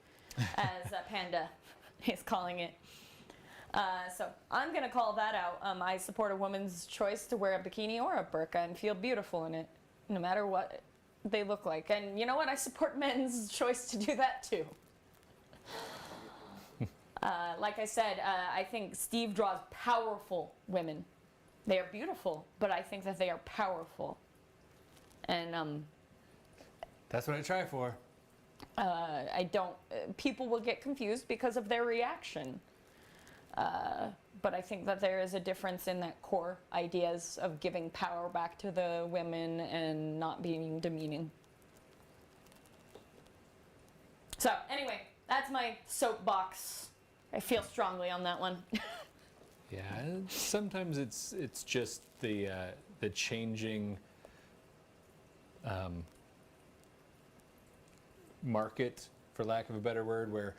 as Panda is calling it. So I'm going to call that out. I support a woman's choice to wear a bikini or a burqa and feel beautiful in it, no matter what they look like. And you know what? I support men's choice to do that too. Like I said, I think Steve draws powerful women. They are beautiful, but I think that they are powerful. And That's what I try for. I don't, people will get confused because of their reaction. But I think that there is a difference in that core ideas of giving power back to the women and not being demeaning. So anyway, that's my soapbox. I feel strongly on that one. Yeah, sometimes it's just the changing market, for lack of a better word, where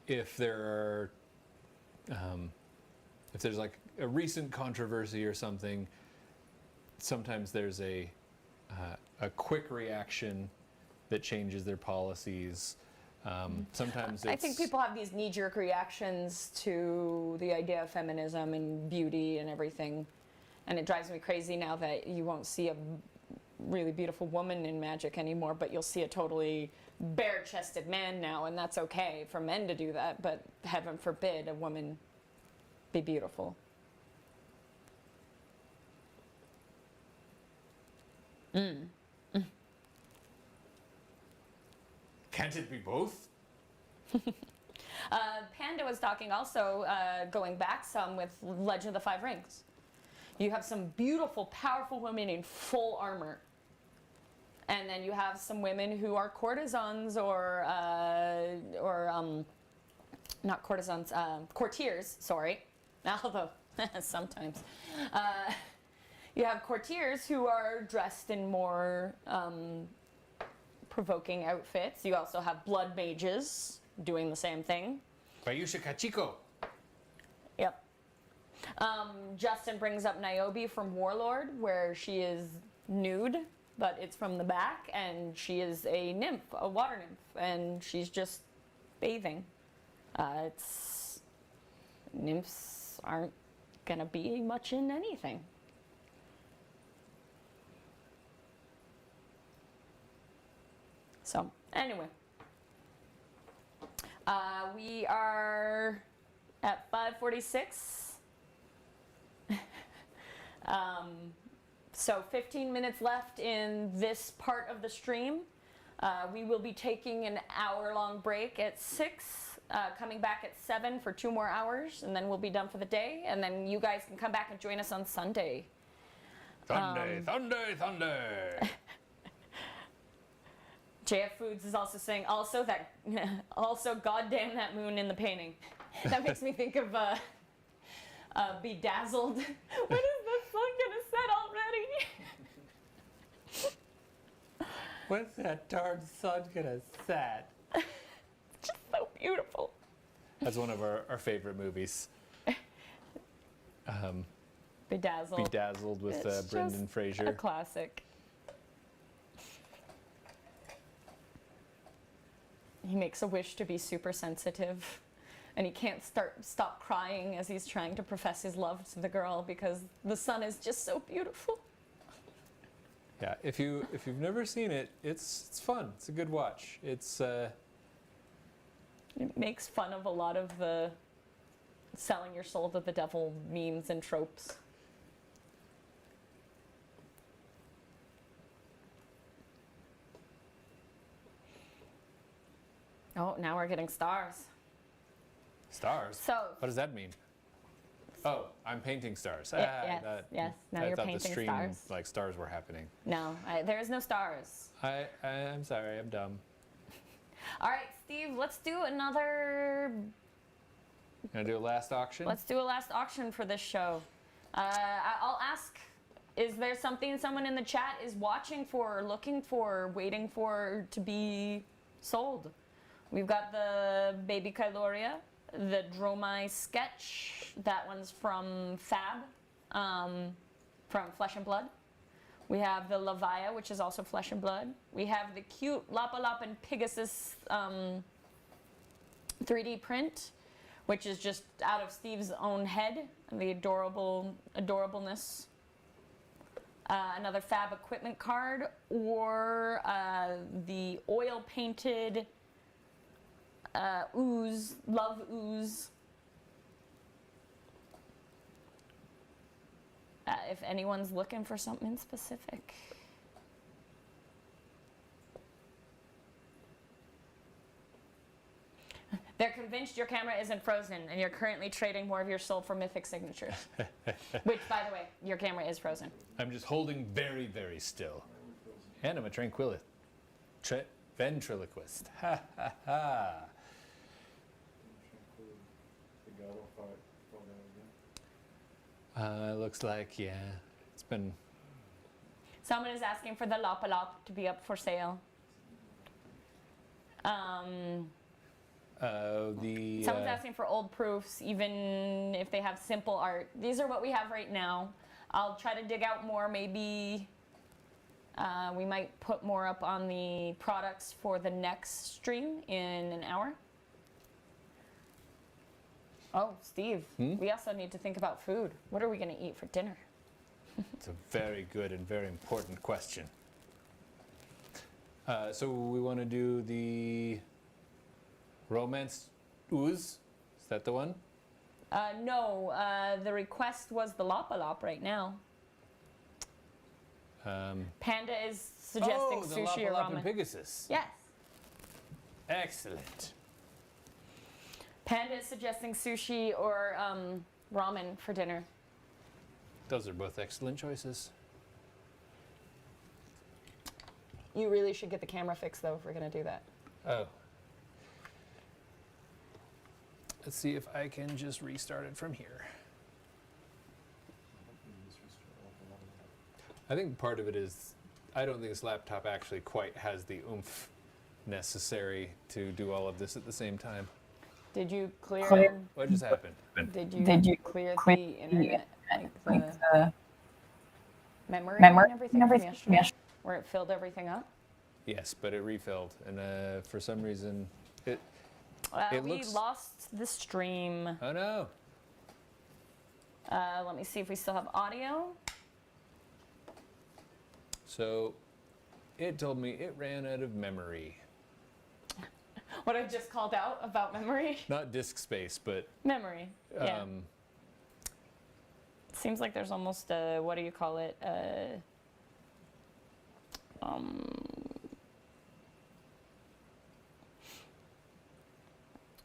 if there are if there's like a recent controversy or something, sometimes there's a quick reaction that changes their policies. Sometimes it's, I think people have these knee-jerk reactions to the idea of feminism and beauty and everything, and it drives me crazy now that you won't see a really beautiful woman in magic anymore, but you'll see a totally bare-chested man now, and that's okay for men to do that, but heaven forbid a woman be beautiful. Can't it be both? Panda was talking also, going back some with Legend of the Five Rings. You have some beautiful, powerful women in full armor. And then you have some women who are courtesans or not courtesans, courtiers, sorry. Although, sometimes. You have courtiers who are dressed in more provoking outfits. You also have blood mages doing the same thing. Bayusha Kachiko. Yep. Justin brings up Niobe from Warlord, where she is nude, but it's from the back, and she is a nymph, a water nymph, and she's just bathing. Nymphs aren't gonna be much in anything. So, anyway. We are at 5:46. So 15 minutes left in this part of the stream. We will be taking an hour-long break at 6, coming back at 7 for 2 more hours, and then we'll be done for the day, and then you guys can come back and join us on Sunday. Thunder. JF Foods is also saying, also goddamn that moon in the painting. That makes me think of Bedazzled. When is the sun gonna set already? When's that darn sun gonna set? It's just so beautiful. That's one of our favorite movies. Bedazzled. Bedazzled with It's Brendan just Fraser. a classic. He makes a wish to be super sensitive, and he can't stop crying as he's trying to profess his love to the girl because the sun is just so beautiful. Yeah, if you've never seen it, it's fun. It's a good watch. It's It makes fun of a lot of the selling your soul to the devil memes and tropes. Oh, now we're getting stars. Stars? So, What does that mean? Oh, I'm painting stars. yes, yes. Now I you're thought painting the stream, stars. like stars were happening. No, there is no stars. I'm sorry, I'm dumb. All right, Steve, let's do another. Gonna do a last auction? Let's do a last auction for this show. I'll ask, is there something someone in the chat is watching for, looking for, waiting for to be sold? We've got the Baby Kyloria, the Dromai sketch. That one's from Fab, from Flesh and Blood. We have the Lavaya, which is also Flesh and Blood. We have the cute Lapa Lapa and Pegasus 3D print, which is just out of Steve's own head, the adorableness. Another Fab equipment card, or the oil painted ooze, love ooze. If anyone's looking for something specific. They're convinced your camera isn't frozen and you're currently trading more of your soul for mythic signatures. Which, by the way, your camera is frozen. I'm just holding very, very still. And I'm a ventriloquist. Ha ha ha. Looks like, yeah. It's been. Someone is asking for the Lapa Lop to be up for sale. Someone's asking for old proofs, even if they have simple art. These are what we have right now. I'll try to dig out more. Maybe we might put more up on the products for the next stream in an hour. Oh, Steve, we also need to think about food. What are we going to eat for dinner? It's a very good and very important question. So we want to do the romance ooze. Is that the one? No, the request was the Lapa Lop right now. Panda is suggesting the sushi or Lapa Lapa ramen. and Pegasus. Yes. Excellent. Panda is suggesting sushi or ramen for dinner. Those are both excellent choices. You really should get the camera fixed, though, if we're going to do that. Oh. Let's see if I can just restart it from here. I think part of it is I don't think this laptop actually quite has the oomph necessary to do all of this at the same time. Did you clear? What just happened? Did you clear the internet, like the memory and everything from yesterday, where it filled everything up? Yes, but it refilled, and for some reason, it we looks. lost the stream. Oh no! Let me see if we still have audio. So, it told me it ran out of memory. What I just called out about memory. Not disk space, but Memory. Yeah. Seems like there's almost a, what do you call it?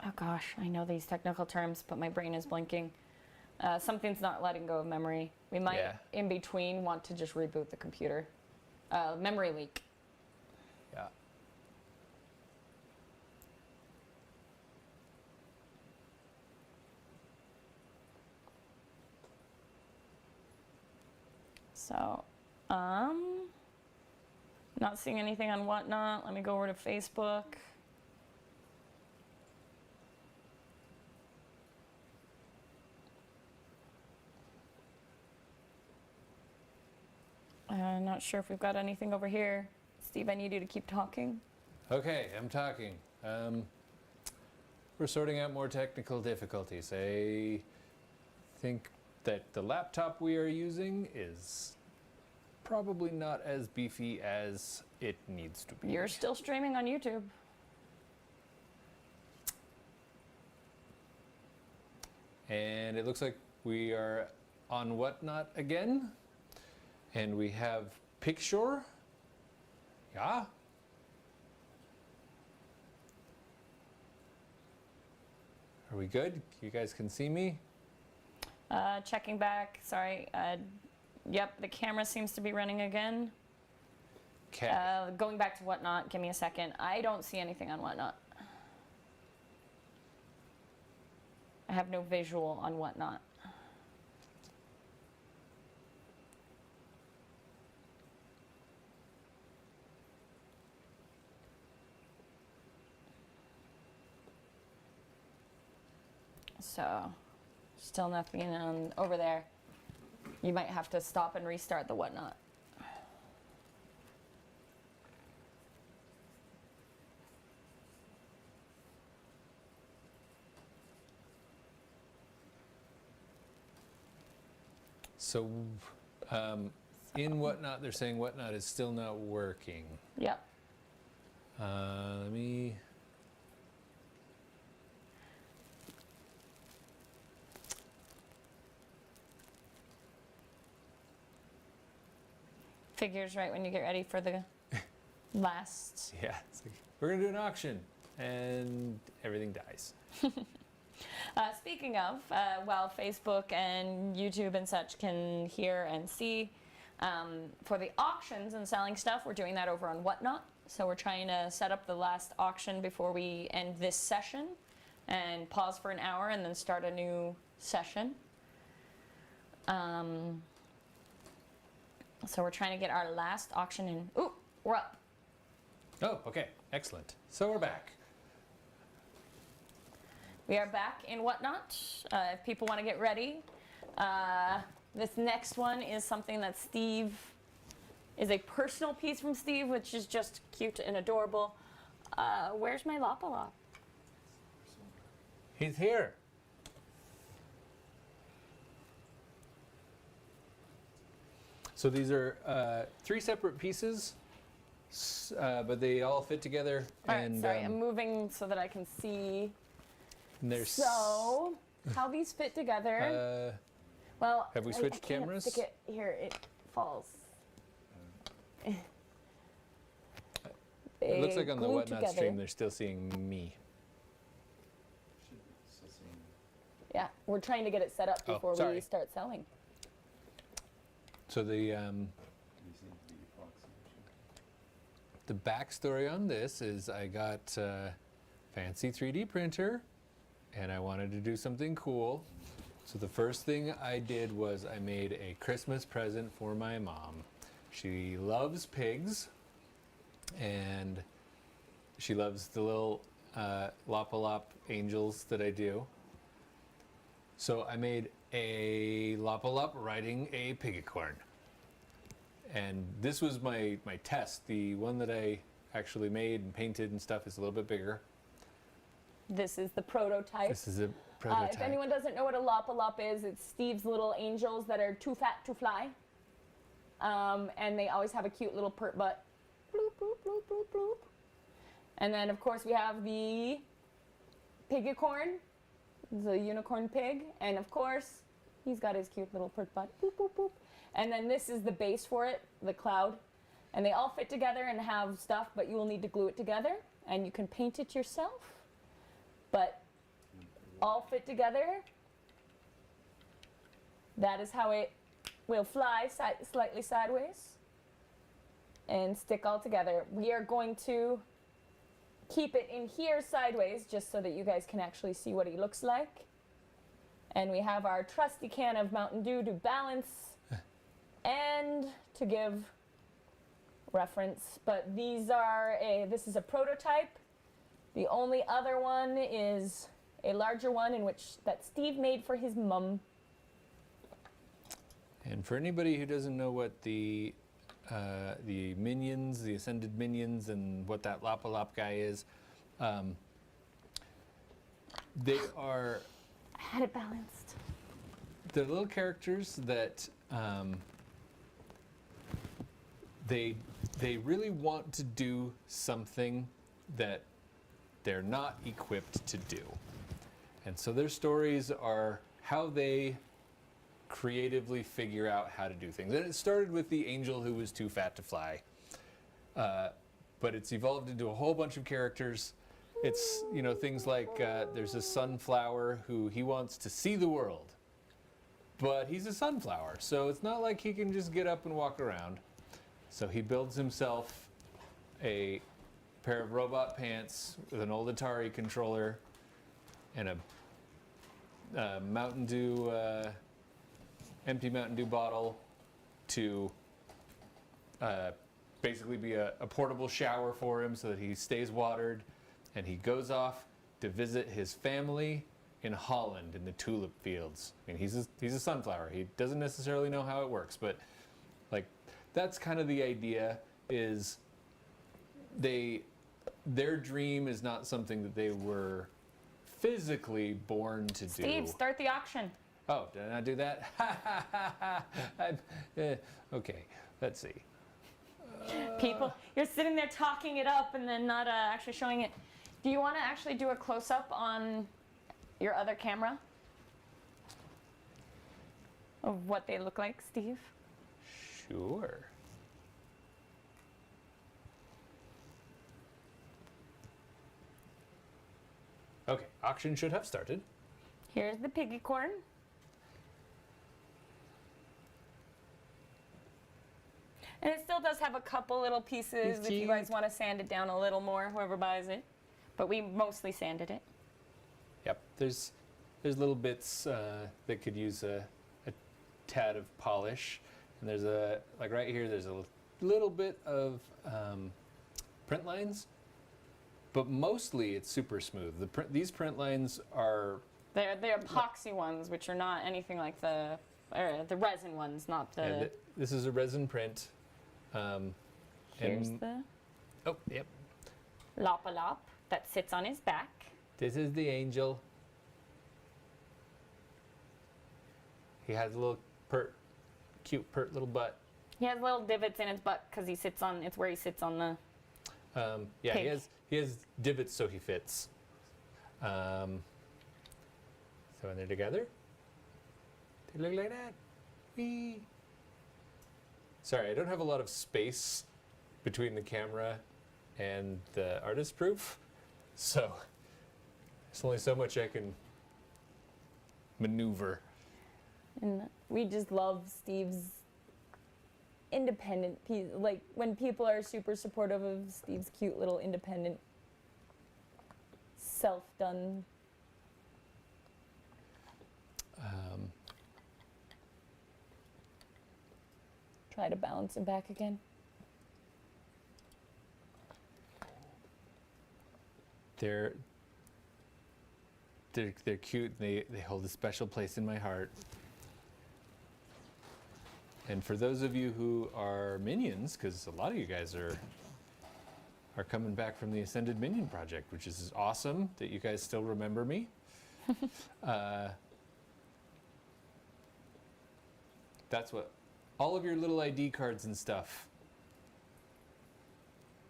Oh gosh, I know these technical terms, but my brain is blinking. Something's not letting go of memory. We might, in between, want to just reboot the computer. Memory leak. Yeah. So, not seeing anything on Whatnot. Let me go over to Facebook. Not sure if we've got anything over here. Steve, I need you to keep talking. Okay, I'm talking. We're sorting out more technical difficulties. I think that the laptop we are using is probably not as beefy as it needs to be. You're still streaming on YouTube. And it looks like we are on Whatnot again. And we have Picture. Yeah. we good? You guys can see me? Checking back. Sorry. Yep, the camera seems to be running again. Okay. Going back to Whatnot. Give me a second. I don't see anything on Whatnot. I have no visual on Whatnot. So, still nothing on over there. You might have to stop and restart the Whatnot. So, in Whatnot, they're saying Whatnot is still not working. Yep. Let me. Figures right when you get ready for the last. Yeah, it's like, we're gonna do an auction, and everything dies. Speaking of, while Facebook and YouTube and such can hear and see, for the auctions and selling stuff, we're doing that over on Whatnot. So we're trying to set up the last auction before we end this session and pause for an hour and then start a new session. So we're trying to get our last auction in. Ooh, we're up. Oh, okay, excellent. So we're back. We are back in Whatnot. If people want to get ready, this next one is something that Steve is a personal piece from Steve, which is just cute and adorable. Where's my Lopalop? He's here. So these are 3 separate pieces, but they all fit together. All right, and, sorry, I'm moving so that I can see. and there's So, how these fit together? Well, have we I switched can't cameras? Stick it here, it falls. it looks like They on the glue Whatnot together. stream they're still seeing me. Should be still seeing Yeah, we're trying to get it set up Oh, before we sorry. start selling. So these seem to be epoxy. the backstory on this is I got a fancy 3D printer, and I wanted to do something cool. So the first thing I did was I made a Christmas present for my mom. She loves pigs, and she loves the little Lopalop angels that I do. So I made a Lopalop riding a pigicorn. And this was my test. The one that I actually made and painted and stuff is a little bit bigger. This is the prototype. This is a prototype. If anyone doesn't know what a Lopalop is, it's Steve's little angels that are too fat to fly. And they always have a cute little pert butt. Bloop, bloop, bloop, bloop, bloop. And then, of course, we have the pigicorn, the unicorn pig. And, of course, he's got his cute little pert butt. Boop, boop, boop. And then this is the base for it, the cloud. And they all fit together and have stuff, but you will need to glue it together. And you can paint it yourself. But all fit together. That is how it will fly slightly sideways and stick all together. We are going to keep it in here sideways just so that you guys can actually see what he looks like. And we have our trusty can of Mountain Dew to balance and to give reference. But these are this is a prototype. The only other one is a larger one that Steve made for his mum. And for anybody who doesn't know what the minions, the ascended minions, and what that Lopalop guy is, they are. I had it balanced. They're little characters that they really want to do something that they're not equipped to do. And so their stories are how they creatively figure out how to do things. And it started with the angel who was too fat to fly. But it's evolved into a whole bunch of characters It's, you know, things like there's a sunflower who he wants to see the world, but he's a sunflower, so it's not like he can just get up and walk around. So he builds himself a pair of robot pants with an old Atari controller and a Mountain Dew, empty Mountain Dew bottle to basically be a portable shower for him so that he stays watered, and he goes off to visit his family in Holland in the tulip fields. I mean, he's a sunflower. He doesn't necessarily know how it works, but like that's kind of the idea. Is their dream is not something that they were physically born to do. Steve, start the auction. Oh, did I not do that? Okay, let's see. People, you're sitting there talking it up and then not actually showing it. Do you want to actually do a close-up on your other camera of what they look like, Steve? Sure. Okay, auction should have started. Here's the piggy corn. And it still does have a couple little pieces It's if you cute. guys want to sand it down a little more, whoever buys it. But we mostly sanded it. Yep, there's little bits that could use a tad of polish, and there's like right here. There's a little bit of print lines, but mostly it's super smooth. These print lines are They're epoxy ones, which are not anything like the resin ones, not the. yeah, this is a resin print. Here's and, the oh yep, Lop-a-Lop that sits on his back. this is the angel. He has a little cute little butt. He has little divots in his butt because he sits on. It's where he sits on the. Yeah, Pig. he has divots so he fits. So when they're together, they look like that. Whee! Sorry, I don't have a lot of space between the camera and the artist proof, so there's only so much I can maneuver. And we just love Steve's independent piece. Like when people are super supportive of Steve's cute little independent, self-done. Try to balance it back again. They're cute. They hold a special place in my heart. And for those of you who are minions, because a lot of you guys are coming back from the Ascended Minion Project, which is awesome that you guys still remember me. That's what all of your little ID cards and stuff.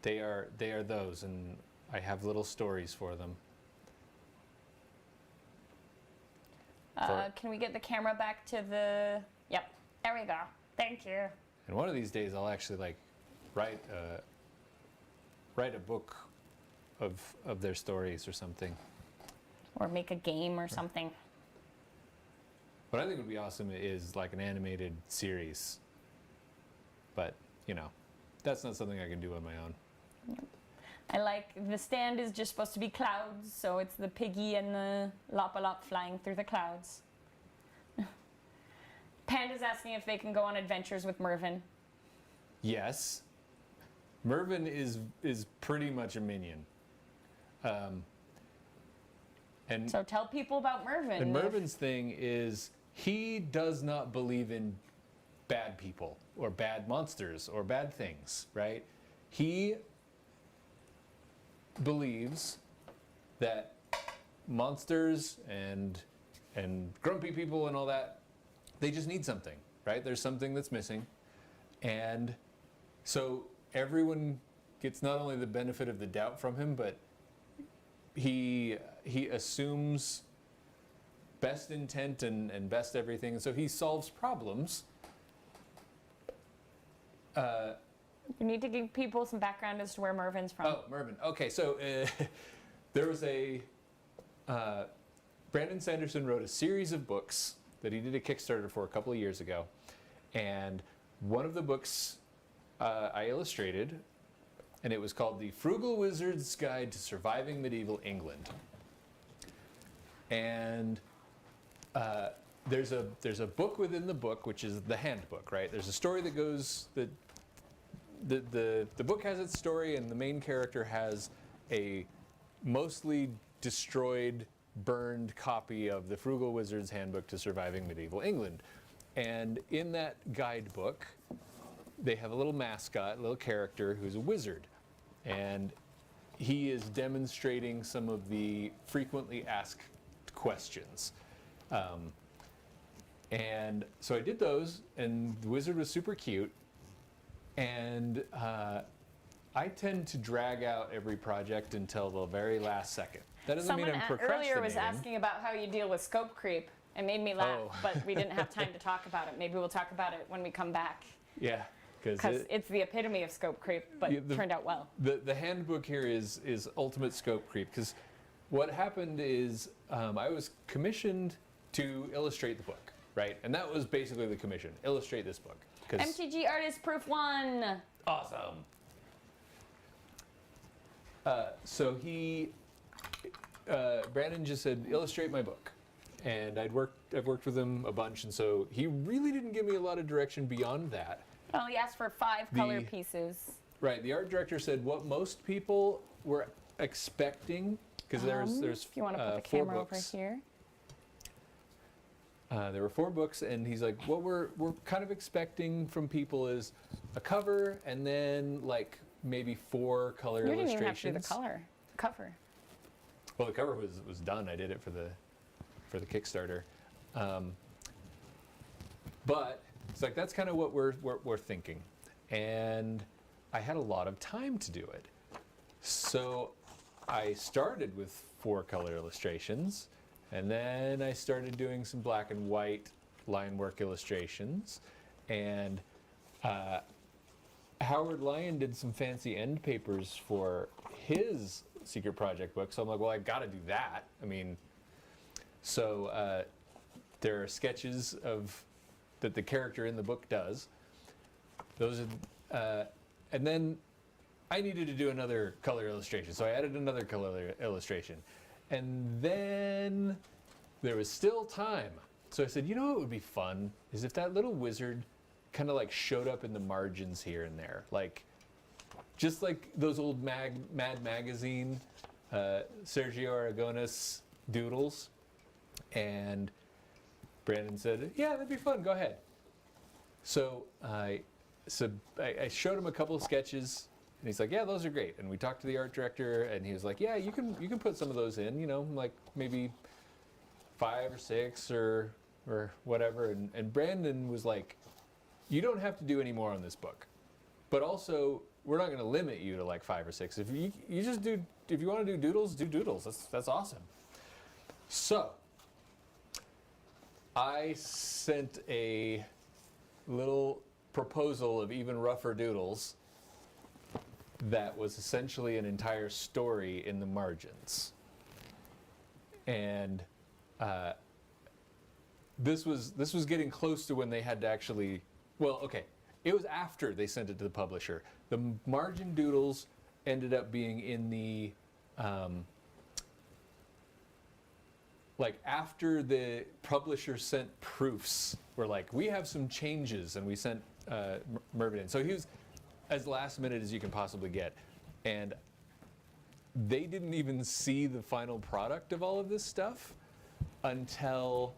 They are those, and I have little stories for them. Can we get the camera back to the? Yep, there we go. Thank you. And one of these days, I'll actually like write a book of their stories or something. Or make a game or something. What I think would be awesome is like an animated series. But, you know, that's not something I can do on my own. I like the stand is just supposed to be clouds, so it's the piggy and the Lop-a-Lop flying through the clouds. Panda's asking if they can go on adventures with Mervin. Yes. Mervin is pretty much a minion. And So tell people about Mervin. And Mervin's thing is he does not believe in bad people or bad monsters or bad things, right? He believes that monsters and grumpy people and all that, they just need something, right? There's something that's missing. And so everyone gets not only the benefit of the doubt from him, but he assumes best intent and best everything. So he solves problems. You need to give people some background as to where Mervin's from. Oh, Mervin. Okay, so there was a Brandon Sanderson wrote a series of books that he did a Kickstarter for a couple of years ago, and one of the books I illustrated, and it was called The Frugal Wizard's Guide to Surviving Medieval England. And there's a book within the book, which is the handbook, right? There's a story that goes, the book has its story, and the main character has a mostly destroyed, burned copy of the Frugal Wizard's Handbook to Surviving Medieval England. And in that guidebook, they have a little mascot, a little character who's a wizard. And he is demonstrating some of the frequently asked questions. And so I did those, and the wizard was super cute. And I tend to drag out every project until the very last second. That doesn't mean I'm procrastinating. Earlier was asking about how you deal with scope creep. It made me laugh, but we didn't have time to talk about it. Maybe we'll talk about it when we come back. Yeah, because it's the epitome of scope creep, but turned out well. The handbook here is ultimate scope creep, because what happened is I was commissioned to illustrate the book, right? And that was basically the commission: illustrate this book. MTG Artist Proof 1. Awesome. So Brandon just said, illustrate my book. And I've worked with him a bunch, and so he really didn't give me a lot of direction beyond that. Well, he asked for 5 color pieces. Right, the art director said what most people were expecting, because there's if you want to put the 4 camera books. over here. There were 4 books, and he's like, what we're kind of expecting from people is a cover, and then like maybe 4 color illustrations. You didn't even have to do the cover. Well, the cover was done. I did it for the Kickstarter, but it's like that's kind of what we're thinking, and I had a lot of time to do it, so I started with 4 color illustrations, and then I started doing some black and white line work illustrations, and Howard Lyon did some fancy end papers for his secret project book, so I'm like, well, I got to do that. I mean. So there are sketches that the character in the book does. Those are, and then I needed to do another color illustration, so I added another color illustration, and then there was still time. So I said, you know what would be fun is if that little wizard kind of like showed up in the margins here and there, like just like those old Mad Magazine Sergio Aragonés doodles. And Brandon said, yeah, that'd be fun, go ahead. So I showed him a couple of sketches, and he's like, yeah, those are great. And we talked to the art director, and he was like, yeah, you can put some of those in, you know, like maybe 5 or 6 or whatever. And Brandon was like, you don't have to do any more on this book, but also we're not going to limit you to like 5 or 6. If you just do, if you want to do doodles, do doodles. That's awesome. So I sent a little proposal of even rougher doodles that was essentially an entire story in the margins. And this was getting close to when they had to actually, well, okay, it was after they sent it to the publisher. The margin doodles ended up being in the like after the publisher sent proofs, we're like, we have some changes, and we sent Mervyn in. So he was as last minute as you can possibly get. And they didn't even see the final product of all of this stuff until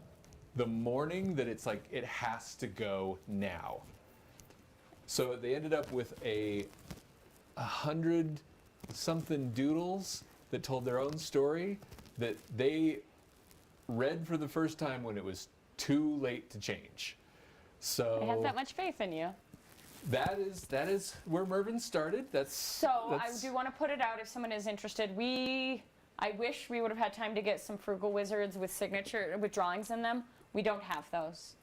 the morning that it's like, it has to go now. So they ended up with 100-something doodles that told their own story that they read for the first time when it was too late to change. So I have that much faith in you. That is where Mervyn started. I do want to put it out if someone is interested. I wish we would have had time to get some Frugal Wizards with drawings in them. We don't have those.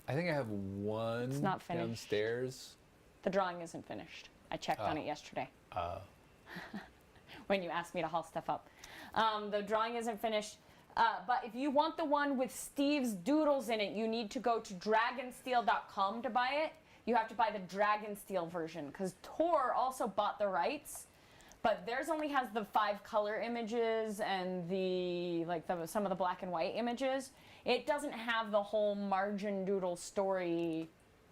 I think I have one It's not finished. Downstairs. The drawing isn't finished. I checked on it yesterday. when you ask me to haul stuff up. The drawing isn't finished. But if you want the one with Steve's doodles in it, you need to go to dragonsteel.com to buy it. You have to buy the Dragonsteel version because Tor also bought the rights, but theirs only has the 5 color images and some of the black and white images. It doesn't have the whole margin doodle story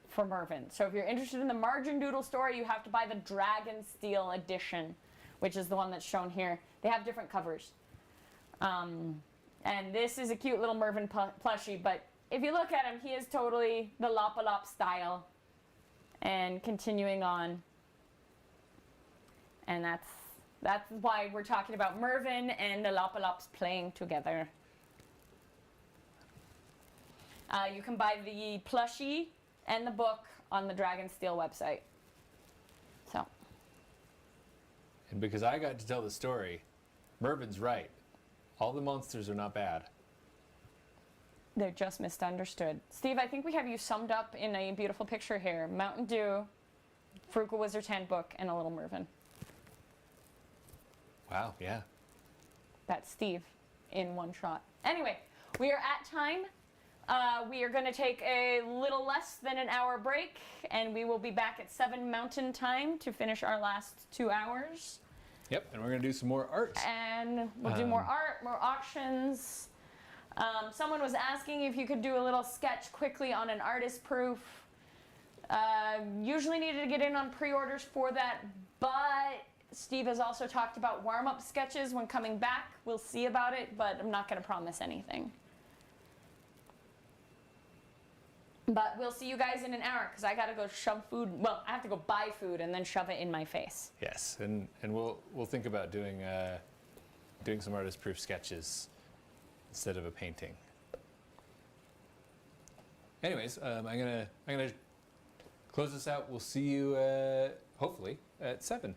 for Mervyn. So if you're interested in the margin doodle story, you have to buy the Dragonsteel edition, which is the one that's shown here. They have different covers. And this is a cute little Mervyn plushie, but if you look at him, he is totally the Lop-a-Lop style. And continuing on. And that's why we're talking about Mervyn and the Lop-a-Lops playing together. You can buy the plushie and the book on the Dragonsteel website. So. And because I got to tell the story, Mervyn's right. All the monsters are not bad. They're just misunderstood. Steve, I think we have you summed up in a beautiful picture here. Mountain Dew, Frugal Wizard's Handbook, and a little Mervyn. Wow, yeah. That's Steve in one shot. Anyway, we are at time. We are going to take a little less than an hour break, and we will be back at 7 Mountain Time to finish our last 2 hours. Yep, and we're going to do some more art. And we'll do more art, more auctions. Someone was asking if you could do a little sketch quickly on an artist proof. Usually needed to get in on pre-orders for that, but Steve has also talked about warm-up sketches when coming back. We'll see about it, but I'm not going to promise anything. But we'll see you guys in an hour because I got to go shove food. Well, I have to go buy food and then shove it in my face. Yes, and we'll think about doing some artist proof sketches instead of a painting. Anyways, I'm gonna close this out. We'll see you hopefully at 7.